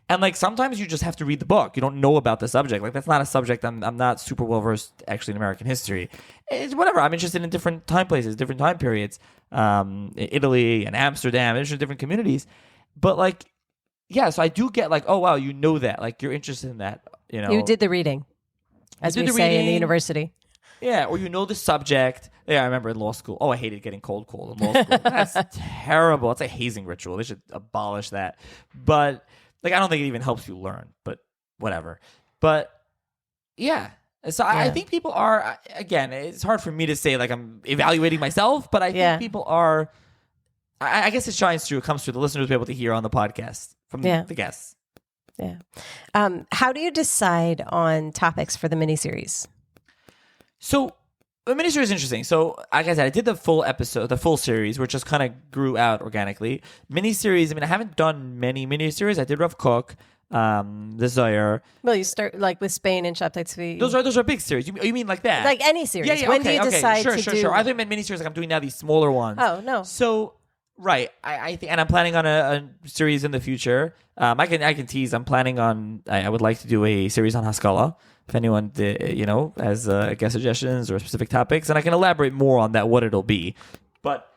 And like sometimes you just have to read the book. You don't know about the subject. Like that's not a subject. I'm not super well versed actually in American history. It's whatever. I'm interested in different time places, different time periods. Italy and Amsterdam, interested in different communities. But like, yeah. So I do get like, oh wow, you know that. Like you're interested in that. You did the reading, as we say in the university. Yeah, or you know the subject. Yeah, I remember in law school. Oh, I hated getting cold called in law school. That's terrible. It's a hazing ritual. They should abolish that. But like, I don't think it even helps you learn, but whatever. But yeah. So I think people are, again, it's hard for me to say like I'm evaluating myself, but I think people are, I guess it shines through, it comes through. The listeners will be able to hear on the podcast from the guests. Yeah. How do you decide on topics for the miniseries? So The miniseries is interesting. So, like I said, I did the full series, which just kind of grew out organically. Miniseries, I mean, I haven't done many miniseries. I did Rough Cook, Desire. Well, you start like with Spain and Chapter 3. Those are big series. You mean like that? Like any series. Yeah, when okay, do you decide Sure, to sure, do? sure. I think I meant miniseries like I'm doing now these smaller ones. Oh, no. So, right. I think, and I'm planning on a series in the future. I can tease. I'm planning on, I would like to do a series on Haskalah. If anyone, has guest suggestions or specific topics, and I can elaborate more on that, what it'll be. But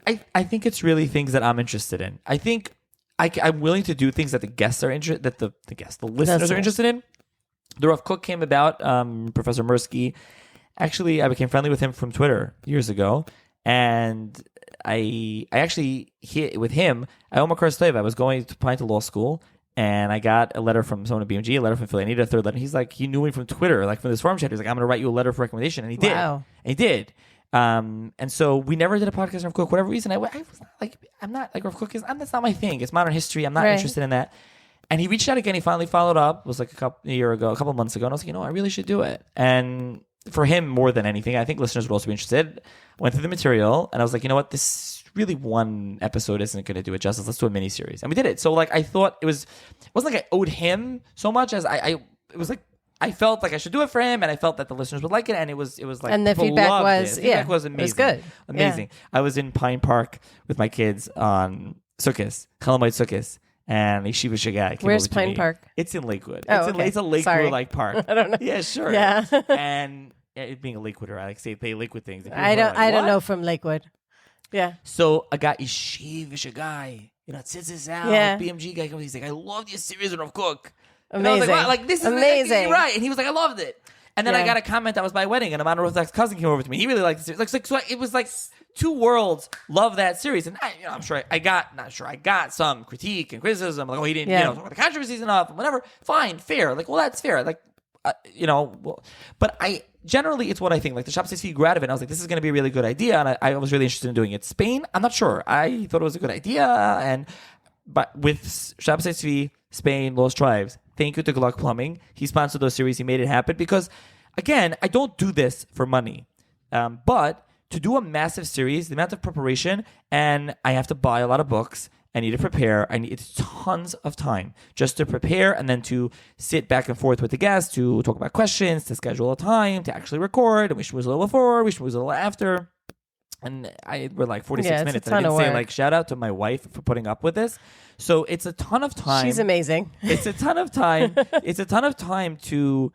I think it's really things that I'm interested in. I think I'm willing to do things that the guests are interested, that the listeners are interested in. The Rough Cook came about. Professor Mirsky, actually, I became friendly with him from Twitter years ago, and I actually hit with him. I owe Tov. I was going to apply to law school. And I got a letter from someone at BMG, a letter from Philly. I needed a third letter. He's like, he knew me from Twitter, like from this forum chat. He's like, I'm going to write you a letter for recommendation. And he did. Wow. And he did. And so we never did a podcast on Rav Kook. Whatever reason, I was not like, I'm not like Rav Kook is. That's not my thing. It's modern history. I'm not interested in that. And he reached out again. He finally followed up. It was like a couple months ago. And I was like, I really should do it. And for him, more than anything, I think listeners would also be interested. Went through the material, and I was like, you know what, this really one episode isn't going to do it justice. Let's do a mini series, and we did it. So like, I thought it wasn't like I owed him so much as it was like I felt like I should do it for him, and I felt that the listeners would like it, and it was like, and the feedback was amazing. It was good, amazing. Yeah. I was in Pine Park with my kids on Sukkot, Chalamite Sukkot. And Yeshiva Shagai. Where's Pine Park? It's in Lakewood. Oh, it's a Lakewood-like park. I don't know. Yeah, sure. Yeah. And it being a Lakewooder, I like say they Lakewood things. I don't know from Lakewood. Yeah. So I got Yeshiva Shagai. It sits this out. Yeah. BMG guy comes. He's like, I love your series of Rav Kook. Amazing. And I was like, wow, like this is amazing. Like, right. And he was like, I loved it. And then I got a comment that was my wedding, and Amanda Rothak's cousin came over to me. He really liked the series. Like so it was like two worlds love that series, and I'm sure I got some critique and criticism, like, oh, he didn't, talk about the controversies enough, whatever. Fine, fair. Like, well, that's fair. Like, but I generally, it's what I think. Like the Shabbos Tzvi grew out of it, and I was like, this is going to be a really good idea, and I was really interested in doing it. Spain, I'm not sure. I thought it was a good idea, but with Shabbos Tzvi, Spain, Lost Tribes, thank you to Glock Plumbing. He sponsored those series. He made it happen because, again, I don't do this for money, but to do a massive series, the amount of preparation, and I have to buy a lot of books. I need to prepare. I need tons of time just to prepare, and then to sit back and forth with the guests, to talk about questions, to schedule a time, to actually record. And we should move a little before, we should move a little after. And we're like 46 minutes. And I didn't say like shout out to my wife for putting up with this. So it's a ton of time. She's amazing. It's a ton of time. It's a ton of time to,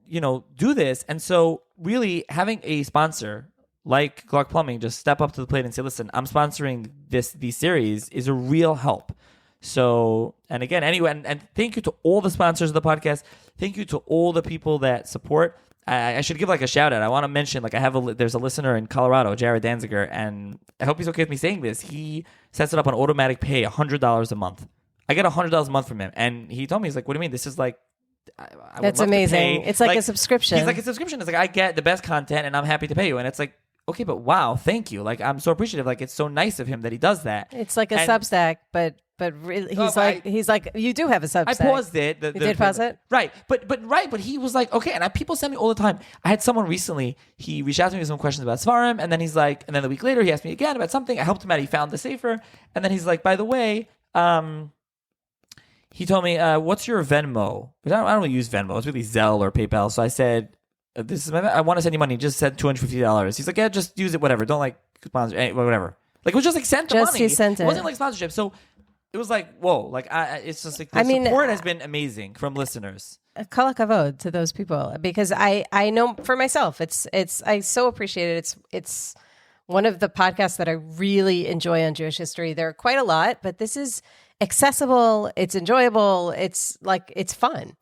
do this. And so really having a sponsor like Glock Plumbing just step up to the plate and say, listen, I'm sponsoring these series is a real help. So, and again, anyway, and thank you to all the sponsors of the podcast. Thank you to all the people that support. I should give like a shout out. I want to mention, like, there's a listener in Colorado, Jared Danziger, and I hope he's okay with me saying this. He sets it up on automatic pay, $100 a month. I get $100 a month from him. And he told me, he's like, what do you mean? This is like, that's amazing. It's like a subscription. He's like, a subscription. It's like, I get the best content and I'm happy to pay you. And it's like, okay, but wow, thank you. Like, I'm so appreciative. Like, it's so nice of him that he does that. It's like a Substack, but really, he's like, you do have a Substack. I paused it. You did pause it? Right. But he was like, okay. And people send me all the time. I had someone recently, he reached out to me with some questions about Seforim, and then he's like, and then a week later, he asked me again about something. I helped him out. He found the safer. And then he's like, by the way, he told me, what's your Venmo? Because I don't really use Venmo. It's really Zelle or PayPal. So I said, I want to send you money. He just said $250. He's like, yeah, just use it, whatever. Don't like sponsor, whatever. Like, it was just like sent the money. He sent it. It wasn't like sponsorship. So it was like, whoa, like it's just like the support has been amazing from listeners. Kol hakavod to those people, because I know for myself, I so appreciate it. It's one of the podcasts that I really enjoy on Jewish history. There are quite a lot, but this is accessible. It's enjoyable. It's like, it's fun.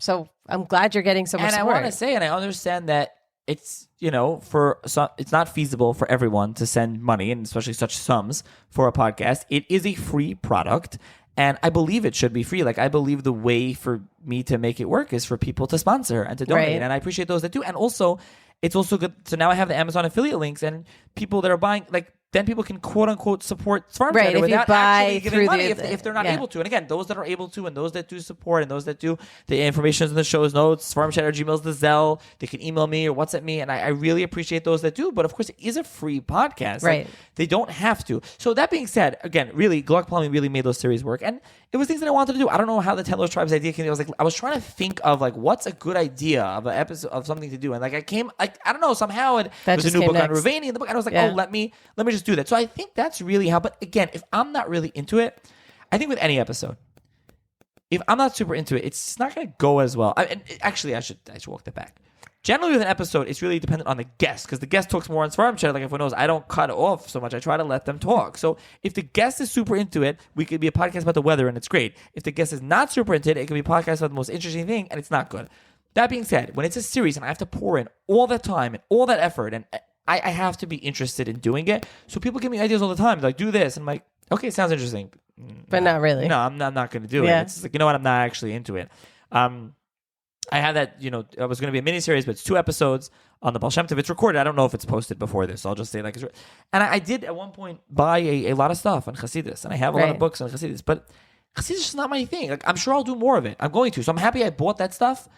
So I'm glad you're getting so much support. And I want to say, and I understand that it's, it's not feasible for everyone to send money, and especially such sums for a podcast. It is a free product, and I believe it should be free. Like, I believe the way for me to make it work is for people to sponsor and to donate. Right. And I appreciate those that do. And also, it's also good. So now I have the Amazon affiliate links, and people that are buying, like, then people can quote unquote support Seforim Right, Chatter if you without buy actually giving through money the- if they're not yeah. able to. And again, those that are able to and those that do support and those that do the information is in the show's notes, Seforimchatter Gmail's the Zelle. They can email me or WhatsApp me, and I really appreciate those that do. But of course, it is a free podcast. Right. Like, they don't have to. So that being said, again, really, Glock Plumbing really made those series work, and it was things that I wanted to do. I don't know how the 10 Lost Tribes idea came. I was trying to think of like what's a good idea of an episode of something to do, and like I don't know, somehow it That was a just new came book on next. Ravani in the book, and I was like, Yeah. oh, let me just do that. So I think that's really how. But again, if I'm not really into it, I think with any episode, if I'm not super into it, it's not going to go as well. Actually, I should walk that back. Generally, with an episode, it's really dependent on the guest because the guest talks more on Seforim Chatter. Like everyone knows, I don't cut off so much. I try to let them talk. So if the guest is super into it, we could be a podcast about the weather and it's great. If the guest is not super into it, it could be a podcast about the most interesting thing and it's not good. That being said, when it's a series and I have to pour in all that time and all that effort and I have to be interested in doing it. So people give me ideas all the time. They're like, do this. And I'm like, okay, sounds interesting. But not really. No, I'm not going to do Yeah. it. It's just like, you know what? I'm not actually into it. I had that, it was going to be a miniseries, but it's 2 episodes on the Baal Shem Tov. It's recorded. I don't know if it's posted before this. So I'll just say like, and I did at one point buy a lot of stuff on Chassidus, and I have a lot of Right. books on Chassidus, but Chassidus is just not my thing. Like, I'm sure I'll do more of it. I'm going to. So I'm happy I bought that stuff,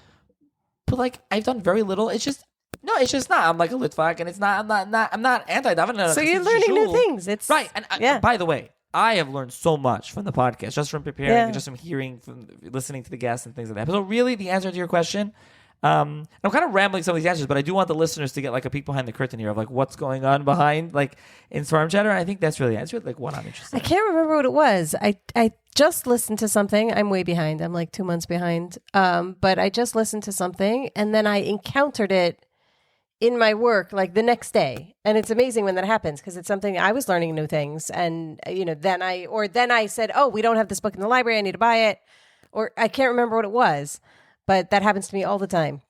but like, I've done very little. It's just not. I'm like a Litvak, and it's not, I'm not anti-Daven. So you're learning new things. It's Right. And yeah. by the way, I have learned so much from the podcast, just from preparing, Yeah. and just from hearing, from listening to the guests and things like that. So really, the answer to your question, I'm kind of rambling some of these answers, but I do want the listeners to get like a peek behind the curtain here of like what's going on behind like in Seforim Chatter. And I think that's really like what I'm interested I in. can't remember what it was. I just listened to something. I'm way behind. I'm like 2 months behind. But I just listened to something and then I encountered it in my work like the next day. And it's amazing when that happens because it's something I was learning new things. And, then I said, oh, we don't have this book in the library. I need to buy it. Or I can't remember what it was, but that happens to me all the time.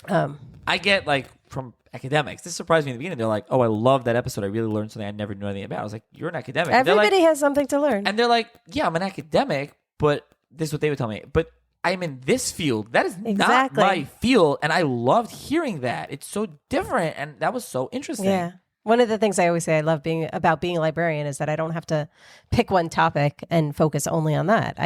I get like from academics, this surprised me in the beginning. They're like, oh, I love that episode. I really learned something I never knew anything about. I was like, you're an academic. And they're like- Everybody has something to learn. And they're like, yeah, I'm an academic, but this is what they would tell me. But I'm in this field. That is Exactly. not my field. And I loved hearing that. It's so different. And that was so interesting. Yeah. One of the things I always say I love being a librarian is that I don't have to pick one topic and focus only on that. I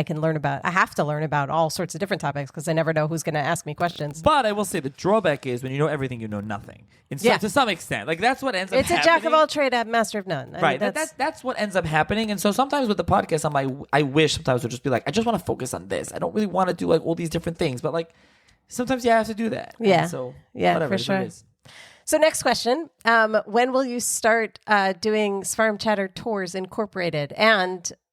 have to learn about all sorts of different topics because I never know who's going to ask me questions. But I will say the drawback is when you know everything, you know nothing. To some extent. Like that's what ends up It's happening. a jack of all trades, a master of none. I Right. mean, That's what ends up happening. And so sometimes with the podcast, I wish sometimes would just be like, I just want to focus on this. I don't really want to do like all these different things. But like sometimes you have to do that. Yeah. And so Yeah, whatever, for it is what sure. it is. So next question, when will you start doing Seforim Chatter Tours Incorporated?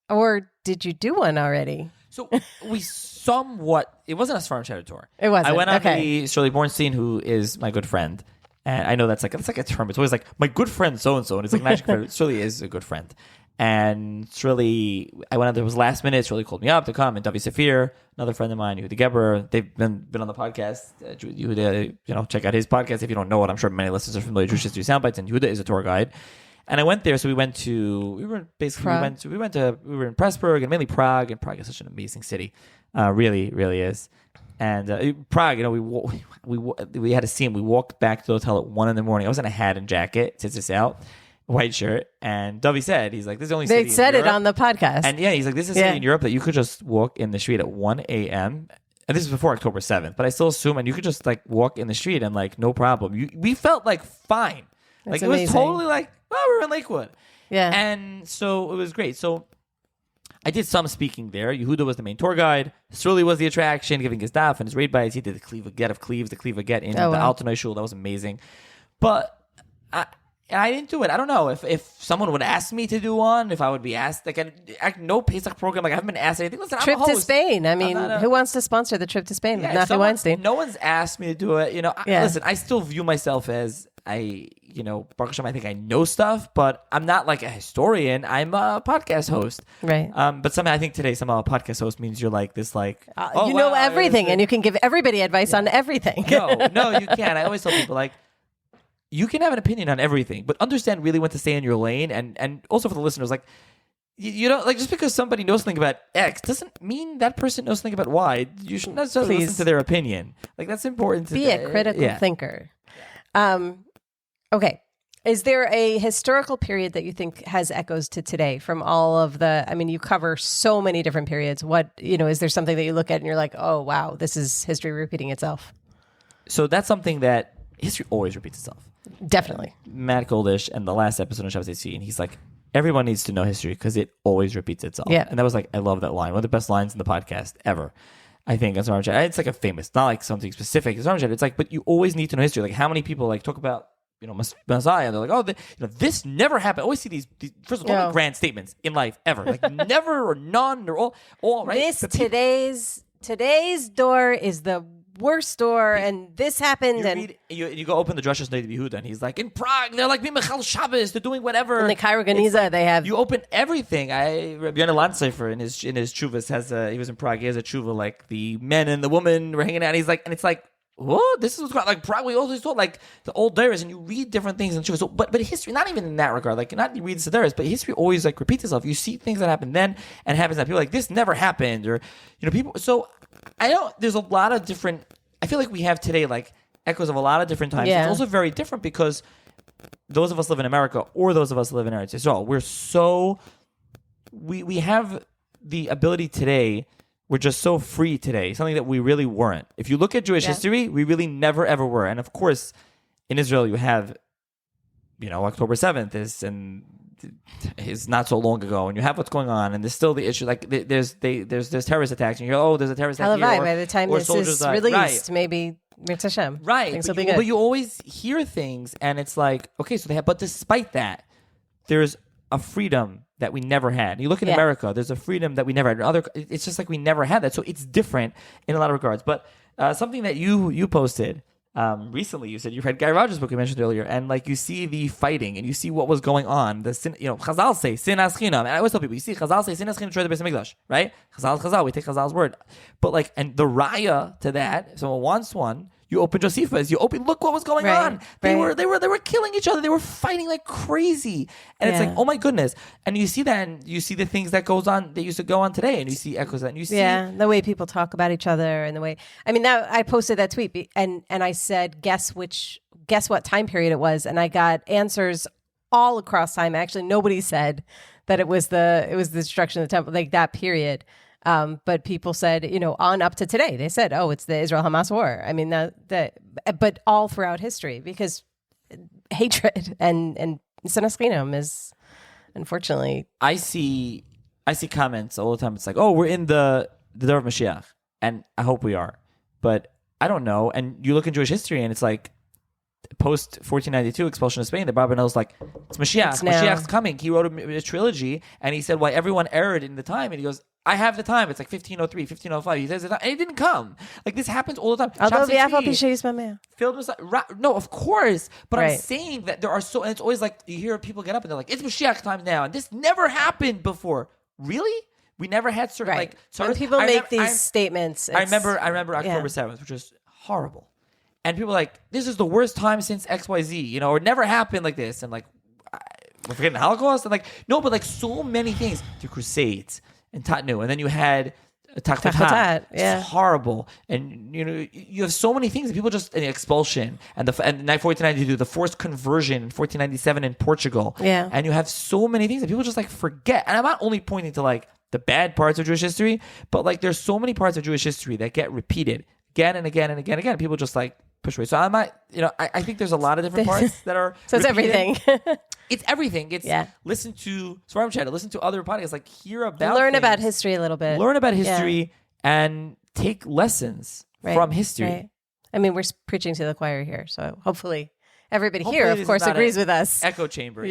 Or did you do one already? So we it wasn't a Seforim Chatter tour. It wasn't, I went on okay. the Shirley Bornstein, who is my good friend. And I know that's like a term. It's always like, my good friend so-and-so. And it's like magic friend. Shirley is a good friend. And Shirley, I went out there, it was last minute. Shirley called me up to come. And Davi Safir, another friend of mine, Yehuda Geber, they've been on the podcast. Yehuda, check out his podcast if you don't know it. I'm sure many listeners are familiar. Jewish History Soundbites, and Yehuda is a tour guide. And I went there, so we were in Pressburg and mainly Prague, and Prague is such an amazing city, really, really is. And Prague, we had a scene. We walked back to the hotel at 1 a.m. I was in a hat and jacket, tits this out, white shirt. And Dovey said, he's like, this is the only city They said in it Europe. on the podcast. And yeah, he's like, this is a city in Europe that you could just walk in the street at 1 a.m. And this is before October 7th, but I still assume, and you could just like walk in the street and like no problem. We felt like fine. That's Like it was amazing. totally like, oh, we're in Lakewood. Yeah. And so it was great. So I did some speaking there. Yehuda was the main tour guide. Surly was the attraction, giving his daf and his raid bites. He did the Kleva Get of Cleves, the Kleva Get in the wow. Altanoi Shul. That was amazing. But I didn't do it. I don't know if someone would ask me to do one, if I would be asked. Like, no Pesach program. Like, I haven't been asked anything. Listen, Trip I'm a to host. Spain. I mean, not a- who wants to sponsor the trip to Spain with Yeah, Nachi Weinstein? No one's asked me to do it. Yeah. Listen, I still view myself as Baruch Hashem, I think I know stuff, but I'm not like a historian. I'm a podcast host. Right. But somehow I think today somehow a podcast host means you're like this like you know everything, and you can give everybody advice on everything. No, you can't. I always tell people like you can have an opinion on everything, but understand really when to stay in your lane, and also for the listeners, like you don't like just because somebody knows something about X doesn't mean that person knows something about Y. You should not necessarily listen to their opinion. Like that's important. Be a critical thinker. Okay. Is there a historical period that you think has echoes to today from all of the, I mean, you cover so many different periods. What, is there something that you look at and you're like, oh, wow, this is history repeating itself? So that's something that history always repeats itself. Definitely. Matt Goldish and the last episode of Shabbos HC, and he's like, everyone needs to know history because it always repeats itself. Yeah. And that was like, I love that line. One of the best lines in the podcast ever. I think on Seforimchatter. It's like a famous, not like something specific. It's like, but you always need to know history. Like how many people like talk about, Messiah, and they're like, oh, this never happened. I always see these first of all, only grand statements in life ever. Like never or none or all right. Today's door is the worst door, and this happened. You go open the Drushes Noid Yehuda, and he's like, in Prague, they're like Michal Shabbos, they're doing whatever. In the Cairo Geniza, they have. You open everything. Rabbi Yonah Landsefer in his chuvas he was in Prague. He has a chuva like the men and the woman were hanging out. And he's like, and it's like, what? This is what's going on. Like Prague, we always thought like the old diaries, and you read different things in chuvas. So, but history, not even in that regard. Like not you read the diaries, but history always like repeats itself. You see things that happen then and happens now. People are like this never happened, or people. So there's a lot of different. I feel like we have today like echoes of a lot of different times. Yeah. It's also very different because those of us live in America or those of us live in Eretz Yisrael, we're so we have the ability today. We're just so free today, something that we really weren't. If you look at Jewish history, we really never, ever were. And of course, in Israel, you have, October 7th is not so long ago, and you have what's going on, and there's still the issue. Like there's terrorist attacks, and you go, oh, there's a terrorist attack here. By the time this is released, maybe Mirz Hashem. Right. Things will be good. But you always hear things, and it's like, okay, so they have, but despite that, there's a freedom that we never had. You look in America, there's a freedom that we never had. It's just like we never had that. So it's different in a lot of regards. But something that you posted recently, you said you read Guy Rogers' book you mentioned earlier, and like you see the fighting and you see what was going on. Chazal say sinas chinam, and I always tell people, you see Chazal say sinas chinam destroy the Beis Hamikdash, right? Chazal, we take Chazal's word, but like, and the raya to that, if someone wants one. You open Josephus. Look what was going on. They were killing each other. They were fighting like crazy. And it's like, oh my goodness. And you see that, and you see the things that goes on that used to go on today, and you see echoes of that. And you see the way people talk about each other, and the way. I mean, that I posted that tweet, and I said, guess what time period it was, and I got answers all across time. Actually, nobody said that it was the destruction of the temple, like that period. But people said, on up to today, they said, oh, it's the Israel-Hamas war. I mean, but all throughout history, because hatred and sinas chinam is, unfortunately. I see comments all the time. It's like, oh, we're in the door of Mashiach, and I hope we are, but I don't know. And you look in Jewish history, and it's like, post 1492 expulsion of Spain, the Bible knows like it's Mashiach. Mashiach's coming. He wrote a trilogy, and he said why everyone erred in the time, and he goes, I have the time. It's like 1503, 1505. He says, and it didn't come. Like this happens all the time. No, of course. But I'm saying that there are and it's always like you hear people get up and they're like, it's Mashiach time now, and this never happened before. Really? We never had certain like. When people make these statements, I remember October 7th, which was horrible. And people are like, this is the worst time since XYZ, or it never happened like this. And like, we're forgetting the Holocaust. And like, no, but like so many things. The Crusades and Tatnu. And then you had Tachvatat. It's horrible. And, you have so many things. And people just, and the expulsion. And 1492, the forced conversion in 1497 in Portugal. Yeah. And you have so many things that people just like forget. And I'm not only pointing to like the bad parts of Jewish history, but like there's so many parts of Jewish history that get repeated again and again and again and again. People just like push away. So I might, I think there's a lot of different parts that are so it's repeated. everything. It's everything. It's listen to Seforimchatter, listen to other podcasts, like hear about learn things, about history a little bit. Learn about history and take lessons from history. Right. I mean, we're preaching to the choir here, so hopefully everybody here, of course, agrees with us. Echo chamber.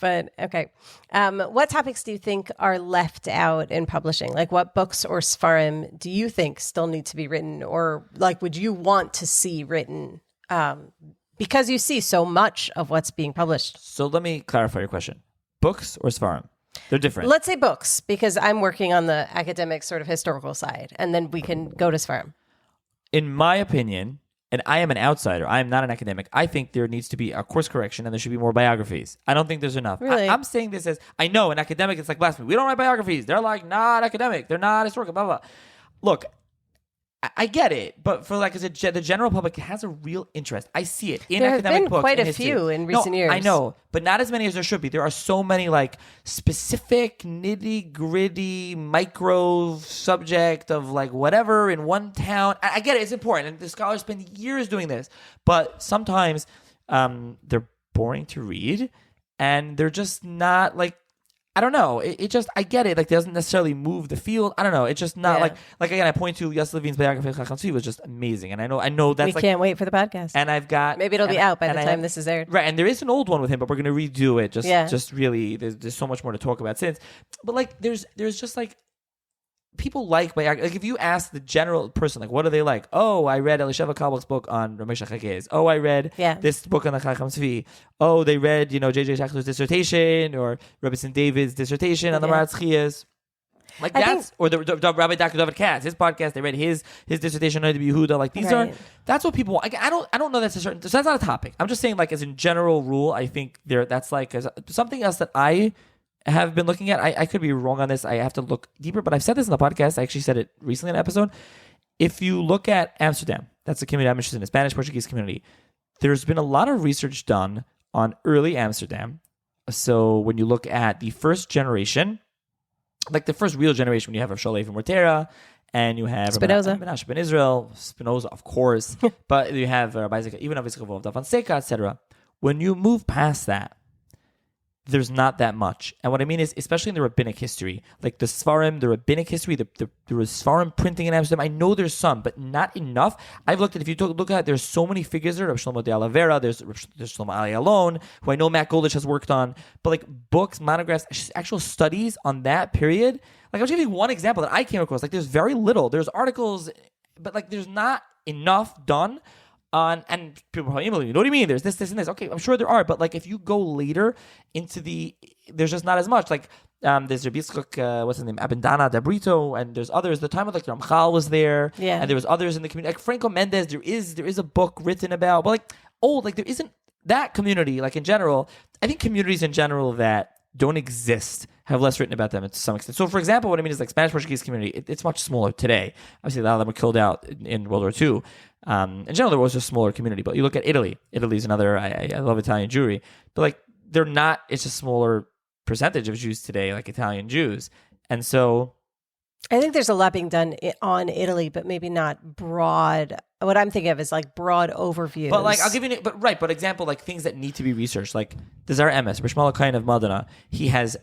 But okay. What topics do you think are left out in publishing? Like what books or Sfarim do you think still need to be written, or like would you want to see written? Because you see so much of what's being published. So let me clarify your question. Books or Sfarim? They're different. Let's say books, because I'm working on the academic sort of historical side, and then we can go to Sfarim. In my opinion, and I am an outsider, I am not an academic, I think there needs to be a course correction and there should be more biographies. I don't think there's enough. Really? I'm saying this as, I know an academic, it's like blasphemy. We don't write biographies. They're like not academic. They're not historical, blah, blah. Look, I get it, but for like the general public, it has a real interest. I see it in There have academic been books. quite and a history. few in No, recent years. I know, but not as many as there should be. There are so many like specific nitty gritty micro subject of like whatever in one town. I get it; it's important, and the scholars spend years doing this. But sometimes they're boring to read, and they're just not like. I don't know. It just, I get it. Like, it doesn't necessarily move the field. I don't know. It's just not like again, I point to Yossi Levine's biography of Chacham Tzvi was just amazing. And I know that's We can't wait for the podcast. and I've got, Maybe it'll be out by the time this is aired. Right. And there is an old one with him, but we're going to redo it. Just really, there's so much more to talk about since. But like, there's just like, people like biography. Like if you ask the general person, like, what do they like? Oh, I read Elisheva Kalbach's book on Ramesh Chagez. Oh, I read this book on the Chacham Tzvi. Oh, they read, J.J. Shackler's dissertation or Rebbetzin David's dissertation on the Marat Chias. Like or the Rabbi Dr. David Katz, his podcast. They read his dissertation on Yehuda. Like these that's what people want. I don't know that's a certain. So that's not a topic. I'm just saying, like as a general rule, I think that's like something else that I have been looking at. I could be wrong on this. I have to look deeper, but I've said this in the podcast. I actually said it recently in an episode. If you look at Amsterdam, that's the community I'm interested in, the Spanish-Portuguese community. There's been a lot of research done on early Amsterdam. So when you look at the first generation, like the first real generation, when you have Rav Sholem and Mortera, and you have Spinoza, Menashe ben Israel, Spinoza, of course, but you have even Rabbi Yitzchak da Fonseca, etc. When you move past that, there's not that much. And what I mean is, especially in the rabbinic history, like the Sfarim, the rabbinic history, there was Sfarim printing in Amsterdam. I know there's some, but not enough. I've looked at, if you look at it, there's so many figures there. Rav Shlomo de Oliveira, there's Shlomo Ali Alon, who I know Matt Goldich has worked on, but like books, monographs, actual studies on that period. Like I'll give you one example that I came across. Like there's very little. There's articles, but like there's not enough done. And people are probably, you know what I mean? There's this, and this. Okay, I'm sure there are, but like if you go later into there's just not as much. Like there's Rabbi Yitzchak, what's his name, Abendana da Brito, and there's others. The time of like Ramchal was there, and there was others in the community. Like Franco Mendez, there is a book written about, but like there isn't that community. Like in general, I think communities in general that don't exist have less written about them to some extent. So, for example, what I mean is like Spanish-Portuguese community, it's much smaller today. Obviously, a lot of them were killed out in World War II. In general, there was a smaller community. But you look at Italy. Italy's another, I love Italian Jewry. But like, they're not, it's a smaller percentage of Jews today, like Italian Jews. And so I think there's a lot being done on Italy, but maybe not broad. What I'm thinking of is like broad overviews. But like, I'll give you, but example, like things that need to be researched. Like, there's our MS, Rishmal Kain of Madonna. He has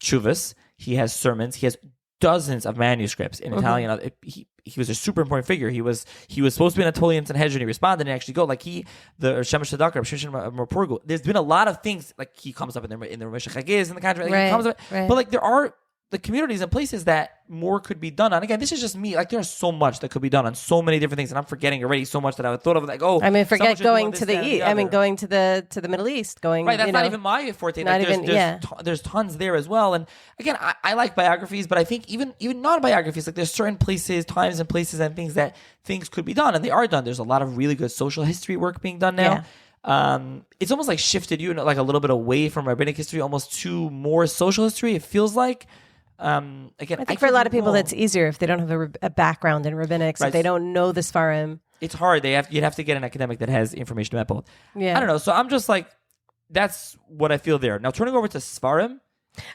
Chuvas, he has sermons, he has dozens of manuscripts in Italian. He was a super important figure. He was supposed to be an Anatolian Sanhedrin. He responded and actually go. Like the Shemesh Tzedakah, Shimshon Morpurgu. There's been a lot of things, like he comes up in the Ramesh Chagiz in the country. Like, he comes up, but like there are the communities and places that more could be done on. Again, this is just me. Like there's so much that could be done on so many different things, and I'm forgetting already so much that I thought of. Like, oh, I mean, forget going to the East. I mean, going to the Middle East. Going right. That's not even my forte. Not like, there's tons there as well. And again, I like biographies, but I think even non-biographies, like there's certain places, times, and places, and things could be done, and they are done. There's a lot of really good social history work being done now. It's almost like shifted you like a little bit away from rabbinic history, almost to more social history. It feels like. Again, I think for a lot of people that's easier if they don't have a background in rabbinics, if they don't know the Sfarim. It's hard. You'd have to get an academic that has information about both. I don't know. So I'm just like, that's what I feel there. Now turning over to Sfarim.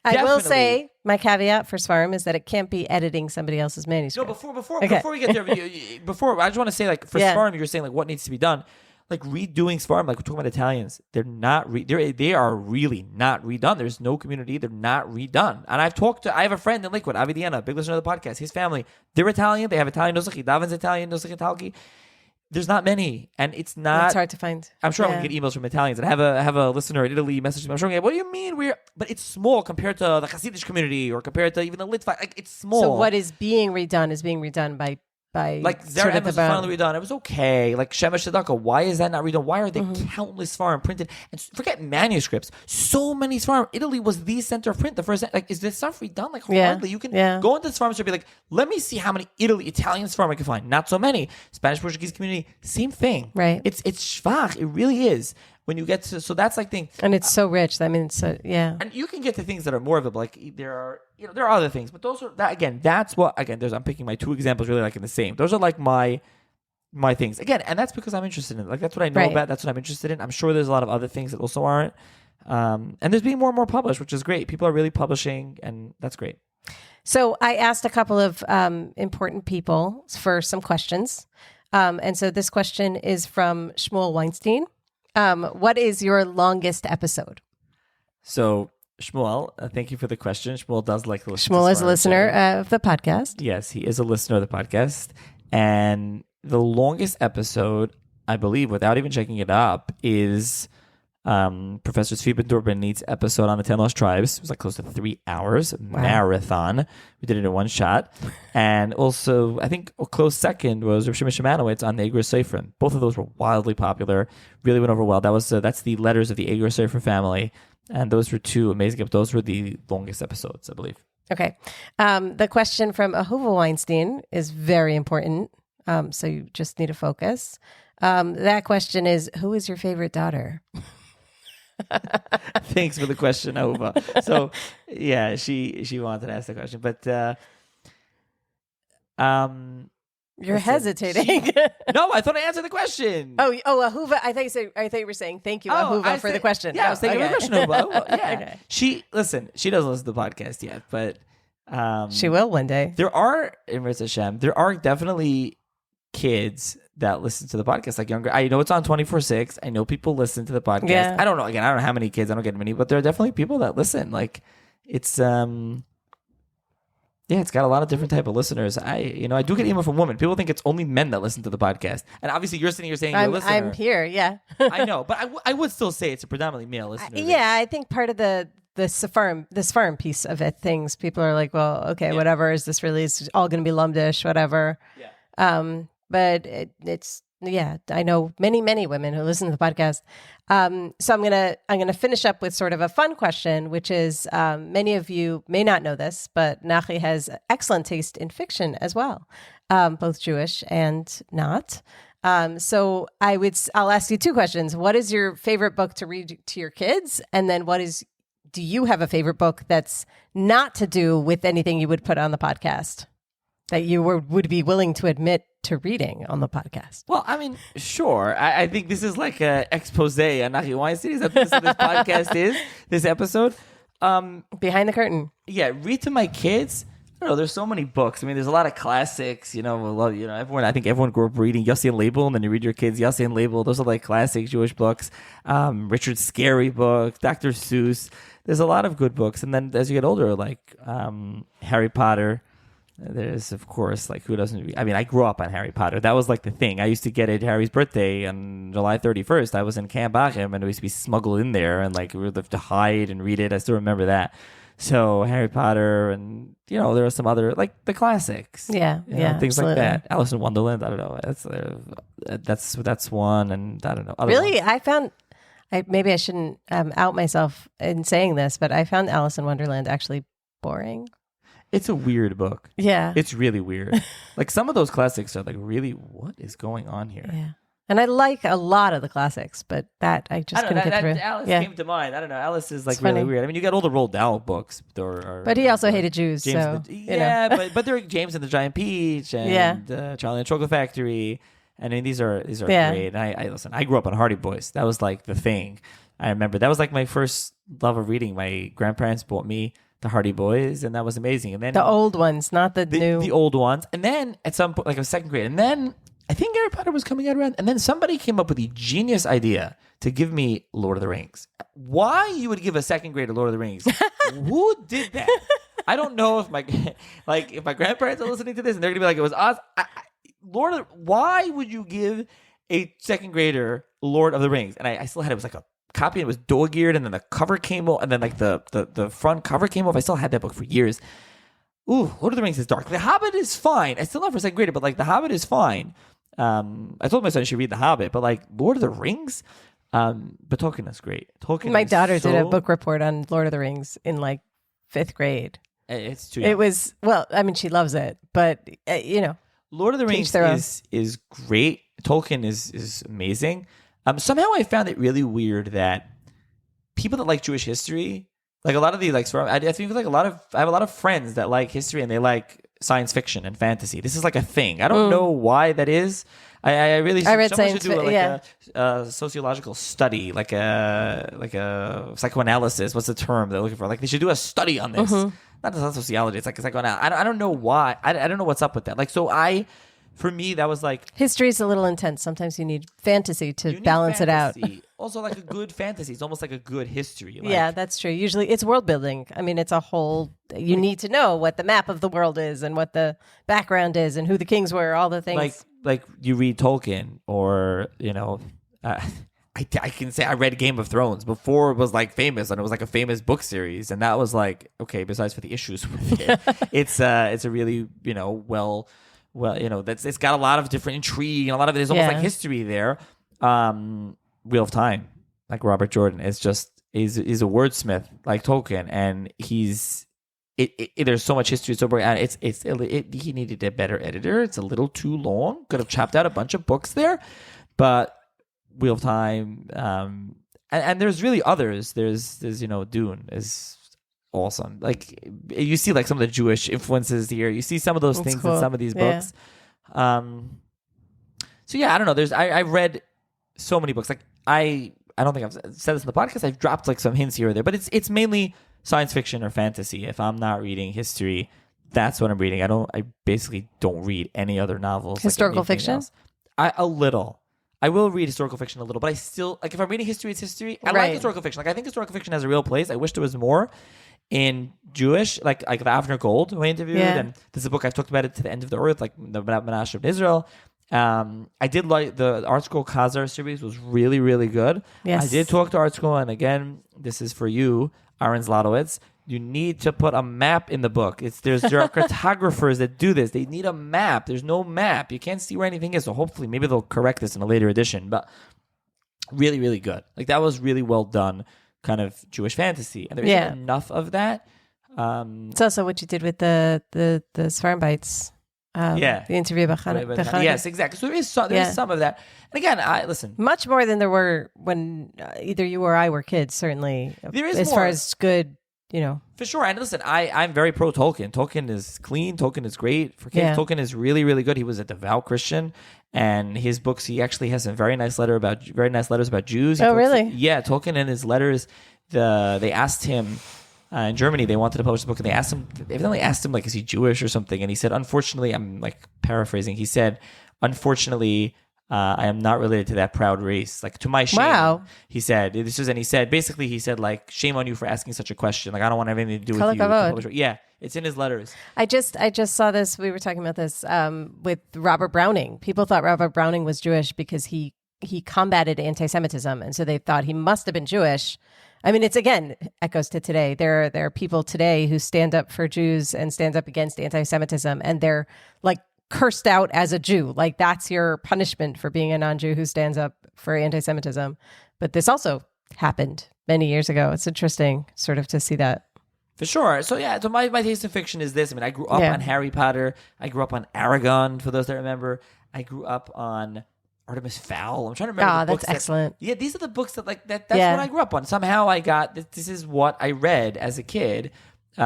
I will say my caveat for Sfarim is that it can't be editing somebody else's manuscript. No, before we get there, I just want to say like for Sfarim, you're saying like what needs to be done. Like redoing Sfarim, like we're talking about Italians, they're not they are really not redone. There's no community, they're not redone. And I have a friend in Lakewood, Avi Diana, big listener to the podcast. His family, they're Italian. They have Italian nusach. Davin's Italian nusach Italki. There's not many, and it's not. It's hard to find. I'm sure I can get emails from Italians. And I have a listener in Italy message me. I'm sure. What do you mean But it's small compared to the Hasidic community or compared to even the Litva. Like it's small. So what is being redone by like Zera Emes was finally redone. It was okay. Like Shemesh Tzedakah, why is that not redone? Why are there countless Sfarim printed? And forget manuscripts. So many Sfarim. Italy was the center of print. The first, like, is this stuff redone? Like hardly. You can go into the Sfarim and be like, let me see how many Italian Sfarim I can find. Not so many. Spanish Portuguese community, same thing. Right. It's schwach. It really is. when you get to, so that's like thing. And it's so rich. I mean, so yeah. And you can get to things that are more of it, like there are, there are other things, but those are that again. That's what again. I'm picking my two examples really like in the same. Those are like my things again, and that's because I'm interested in it. Like that's what I know about. That's what I'm interested in. I'm sure there's a lot of other things that also aren't. And there's being more and more published, which is great. People are really publishing, and that's great. So I asked a couple of important people for some questions. And so this question is from Shmuel Weinstein. What is your longest episode? So Shmuel, thank you for the question. Shmuel does like to listen. Shmuel is a listener of the podcast. Yes, he is a listener of the podcast. And the longest episode, I believe, without even checking it up, is Professor Tzvi Ben-Dorbenit's episode on the 10 Lost Tribes. It was like close to 3 hours, marathon. We did it in one shot. And also, I think a close second was Rav Shimon Shemanowitz on the Years of Seforim. Both of those were wildly popular, really went over well. That's the letters of the Years of Seforim family. And those were two amazing. Those were the longest episodes, I believe. Okay. The question from Ahuva Weinstein is very important. So you just need to focus. That question is, who is your favorite daughter? Thanks for the question, Ahuva. So, yeah, she wanted to ask the question, but you're hesitating. No, I thought I answered the question. Oh, Ahuva. I thought you were saying thank you, Ahuva, for the question. Yeah, I was thinking of the question, Ahuva. Yeah, Okay. She doesn't listen to the podcast yet, but she will one day. There are, in Ritz Hashem, there are definitely kids that listen to the podcast, like younger. I know it's on 24/6. I know people listen to the podcast. Yeah. I don't know. Again, I don't know how many kids. I don't get many, but there are definitely people that listen. Like it's it's got a lot of different type of listeners. I do get email from women. People think it's only men that listen to the podcast, and obviously you're sitting here saying you're a listener. I'm here. Yeah, I know, but I would still say it's a predominantly male listener. I think part of the Seforim piece of it, things people are like, well, okay, whatever. Is this really? It's all going to be lumdish, whatever. Yeah. But it's I know many women who listen to the podcast. So I'm gonna finish up with sort of a fun question, which is many of you may not know this, but Nachi has excellent taste in fiction as well, both Jewish and not. So I'll ask you two questions. What is your favorite book to read to your kids, and then do you have a favorite book that's not to do with anything you would put on the podcast that you would be willing to admit to reading on the podcast? Well, I mean, sure. I think this is like an expose on Nachi Weinstein. Is that this podcast is, this episode? Behind the curtain. Yeah, read to my kids. I don't know, there's so many books. I mean, there's a lot of classics, I think everyone grew up reading Yossi and Label, and then you read your kids Yossi and Label. Those are like classic Jewish books. Richard Scarry book, Dr. Seuss. There's a lot of good books. And then as you get older, like Harry Potter. There's, of course, like who doesn't? I mean, I grew up on Harry Potter. That was like the thing. I used to get it Harry's birthday on July 31st. I was in Camp Achim, and it used to be smuggled in there, and like we would have to hide and read it. I still remember that. So Harry Potter, and there are some other like the classics. Yeah, things absolutely. like that. Alice in Wonderland. I don't know. That's one, and I don't know. Really, I found. Maybe I shouldn't out myself in saying this, but I found Alice in Wonderland actually boring. It's a weird book. Yeah. It's really weird. Like some of those classics are like, really, what is going on here? Yeah. And I like a lot of the classics, but that I just couldn't get through. Alice came to mind. I don't know. Alice is like really weird. I mean, you got all the Roald Dahl books. But he also hated Jews. But there are James and the Giant Peach and Charlie and the Chocolate Factory. And I mean, these are great. And I listen, I grew up on Hardy Boys. That was like the thing. I remember that was like my first love of reading. My grandparents bought me the Hardy Boys, and that was amazing. And then the old ones, not the new. The old ones. And then at some point, like I was second grade, and then I think Harry Potter was coming out around, and then somebody came up with the genius idea to give me Lord of the Rings. Why you would give a second grader Lord of the Rings? Who did that? I don't know if my grandparents are listening to this, and they're gonna be like, it was us. Why would you give a second grader Lord of the Rings? And I still had it was like a copy, and it was dog-eared, and then the cover came off, and then like the front cover came off. I still had that book for years. Ooh, Lord of the Rings is dark. The Hobbit is fine. I still love for second grader, but like the Hobbit is fine. I told my son I should read the Hobbit, but like Lord of the Rings, but Tolkien is great. My daughter did a book report on Lord of the Rings in like 5th grade. It's too young. It was, well, I mean, she loves it, but Lord of the Rings is great. Tolkien is amazing. Somehow I found it really weird that people that like Jewish history, like a lot of the like, I feel like I have a lot of friends that like history and they like science fiction and fantasy. This is like a thing. I don't know why that is. I really read someone science should do fiction. a sociological study, like a psychoanalysis. What's the term they're looking for? Like they should do a study on this. Not sociology. It's like psychoanalysis. I don't know why. I don't know what's up with that. Like for me, that was like History is a little intense. Sometimes you need fantasy to you need balance fantasy. it out. Also, like a good fantasy. It's almost like a good history. Like, Yeah, that's true. Usually it's world building. I mean, it's a whole, you need to know what the map of the world is and what the background is and who the kings were, all the things. like you read Tolkien or, I can say I read Game of Thrones before it was like famous and it was like a famous book series. And that was like, okay, besides for the issues with it, it's a really, it's got a lot of different intrigue and a lot of it is almost like history there. Wheel of Time, like Robert Jordan, is just is a wordsmith like Tolkien, and there's so much history. So he needed a better editor. It's a little too long. Could have chopped out a bunch of books there, but Wheel of Time, and there's really others. There's Dune is awesome. Like you see like some of the Jewish influences here. You see some of those things in some of these books. So yeah, I don't know. I read so many books. Like I don't think I've said this in the podcast. I've dropped like some hints here or there, but it's mainly science fiction or fantasy. If I'm not reading history, that's what I'm reading. I basically don't read any other novels. Historical fiction? Else. A little. I will read historical fiction a little, but I still like if I'm reading history, it's history. I like historical fiction. Like I think historical fiction has a real place. I wish there was more in Jewish, like the Avner Gold who I interviewed, and this is a book I've talked about it to the end of the earth, like the Menashe of Israel. I did like the Art School Khazar series was really, really good. Yes. I did talk to Art School, and again, this is for you, Aaron Zlotowitz. You need to put a map in the book. There are cartographers that do this. They need a map. There's no map. You can't see where anything is. So hopefully, maybe they'll correct this in a later edition. But really, really good. Like that was really well done, kind of Jewish fantasy, and there isn't enough of that. It's also what you did with the Seforim Bites. The interview about Hanukkah. Yes, exactly. So there is some of that. And again, I listen. Much more than there were when either you or I were kids, certainly. There is as more. Far as good, For sure. And listen, I'm very pro Tolkien. Tolkien is clean. Tolkien is great for kids. Yeah. Tolkien is really, really good. He was a devout Christian, and his books, he actually has some very nice letters about Jews. Really? Yeah, Tolkien in his letters, they asked him. In Germany, they wanted to publish the book, and they evidently asked him, like, is he Jewish or something? And he said, unfortunately, I'm like paraphrasing. He said, unfortunately, I am not related to that proud race. Like, to my shame. Wow. He said, basically, like, shame on you for asking such a question. Like, I don't want anything to do with you. Yeah, it's in his letters. I just saw this. We were talking about this with Robert Browning. People thought Robert Browning was Jewish because he combated anti-Semitism, and so they thought he must have been Jewish. I mean, it's again echoes to today. There are people today who stand up for Jews and stand up against anti-Semitism, and they're like cursed out as a Jew. Like that's your punishment for being a non-Jew who stands up for anti-Semitism. But this also happened many years ago. It's interesting, sort of, to see that. For sure. So yeah, so my taste in fiction is this. I mean, I grew up on Harry Potter. I grew up on Aragon, for those that remember. I grew up on Artemis Fowl. I'm trying to remember the books. That's excellent. These are the books that that's what I grew up on. Somehow I got this is what I read as a kid. Rick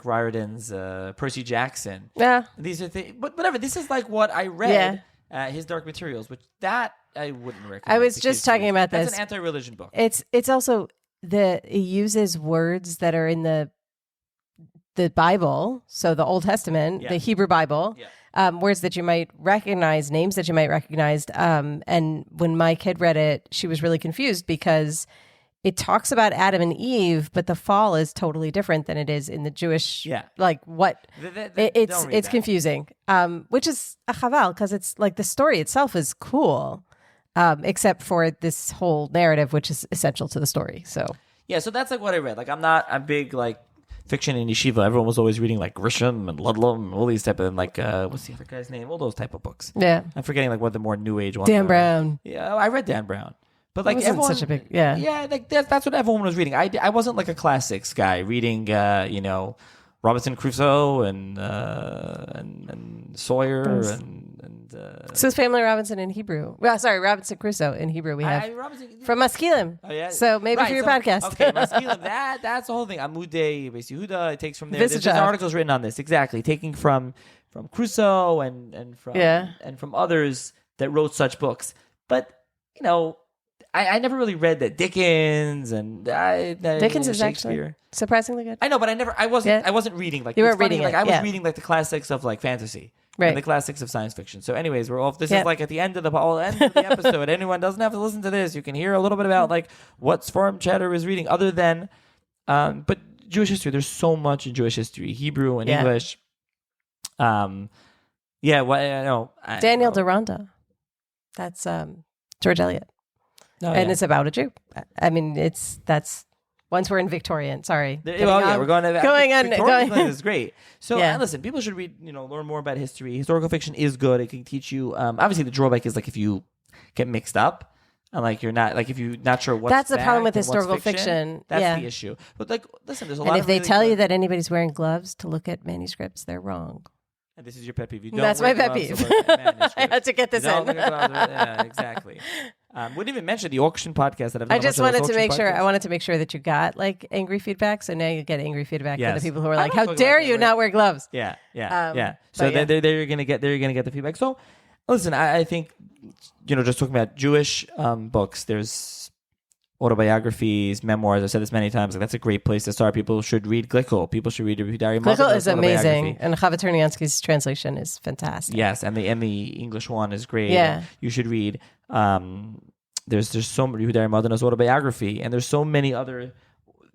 Riordan's Percy Jackson. Yeah. These are things, but whatever. This is like what I read. His Dark Materials, which that I wouldn't recommend. I was just talking about this. That's an anti-religion book. It's also it uses words that are in the Bible, so the Old Testament, the Hebrew Bible. Yeah. Words that you might recognize, names that you might recognize. And when my kid read it, she was really confused because it talks about Adam and Eve, but the fall is totally different than it is in the Jewish. Yeah. Like what? It's confusing, which is a chaval because it's like the story itself is cool, except for this whole narrative, which is essential to the story. So that's like what I read. Like I'm big like fiction in yeshiva. Everyone was always reading like Grisham and Ludlum and all these type of like what's the other guy's name? All those type of books. Yeah, I'm forgetting like what the more new age ones. Dan Brown. Yeah, I read Dan Brown, but like everyone, such a big like that's what everyone was reading. I wasn't like a classics guy reading Robinson Crusoe and Sawyer Nice. and So it's Family Robinson in Hebrew. Well, sorry, Robinson Crusoe in Hebrew. We have from Maskilim. Oh, yeah. So maybe for your podcast. Okay, Maskilim, that's the whole thing. Amudei Beis Yehuda, it takes from there. There's Visage. articles written on this, exactly, taking from Crusoe and from others that wrote such books. But I never really read that Dickens and Dickens is Shakespeare. actually surprisingly good. I know, but I wasn't reading like you weren't it's funny, reading like it, I was reading like the classics of like fantasy. Right. And the classics of science fiction. So, anyways, we're off. This is like at the end of the episode. Anyone doesn't have to listen to this. You can hear a little bit about like what Seforimchatter is reading, other than, but Jewish history. There's so much in Jewish history, Hebrew and English. Daniel Deronda. That's George Eliot, it's about a Jew. I mean, that's. Once we're in Victorian, sorry. We're going to Victorian England is great. So listen, people should read, learn more about history. Historical fiction is good. It can teach you. Obviously, the drawback is like if you get mixed up and like you're not like if you're not sure what's that's the problem with and historical what's fiction. That's the issue. But like, listen, there's a lot. And if they tell you that anybody's wearing gloves to look at manuscripts, they're wrong. And this is your pet peeve. That's my pet peeve. I had to get this in. Yeah, exactly. We didn't even mention the auction podcast that I've done. I just wanted to make sure. I wanted to make sure that you got like angry feedback. So now you get angry feedback from the people who are like, "How dare you not wear gloves?" Yeah. So there you're gonna get the feedback. So listen, I think just talking about Jewish books. There's autobiographies, memoirs. I've said this many times. Like that's a great place to start. People should read Glickle. People should read Dari Glickle is amazing, and Chava Turniansky's translation is fantastic. Yes, and the English one is great. Yeah, you should read. There's so many Dari Madana's autobiography, and there's so many other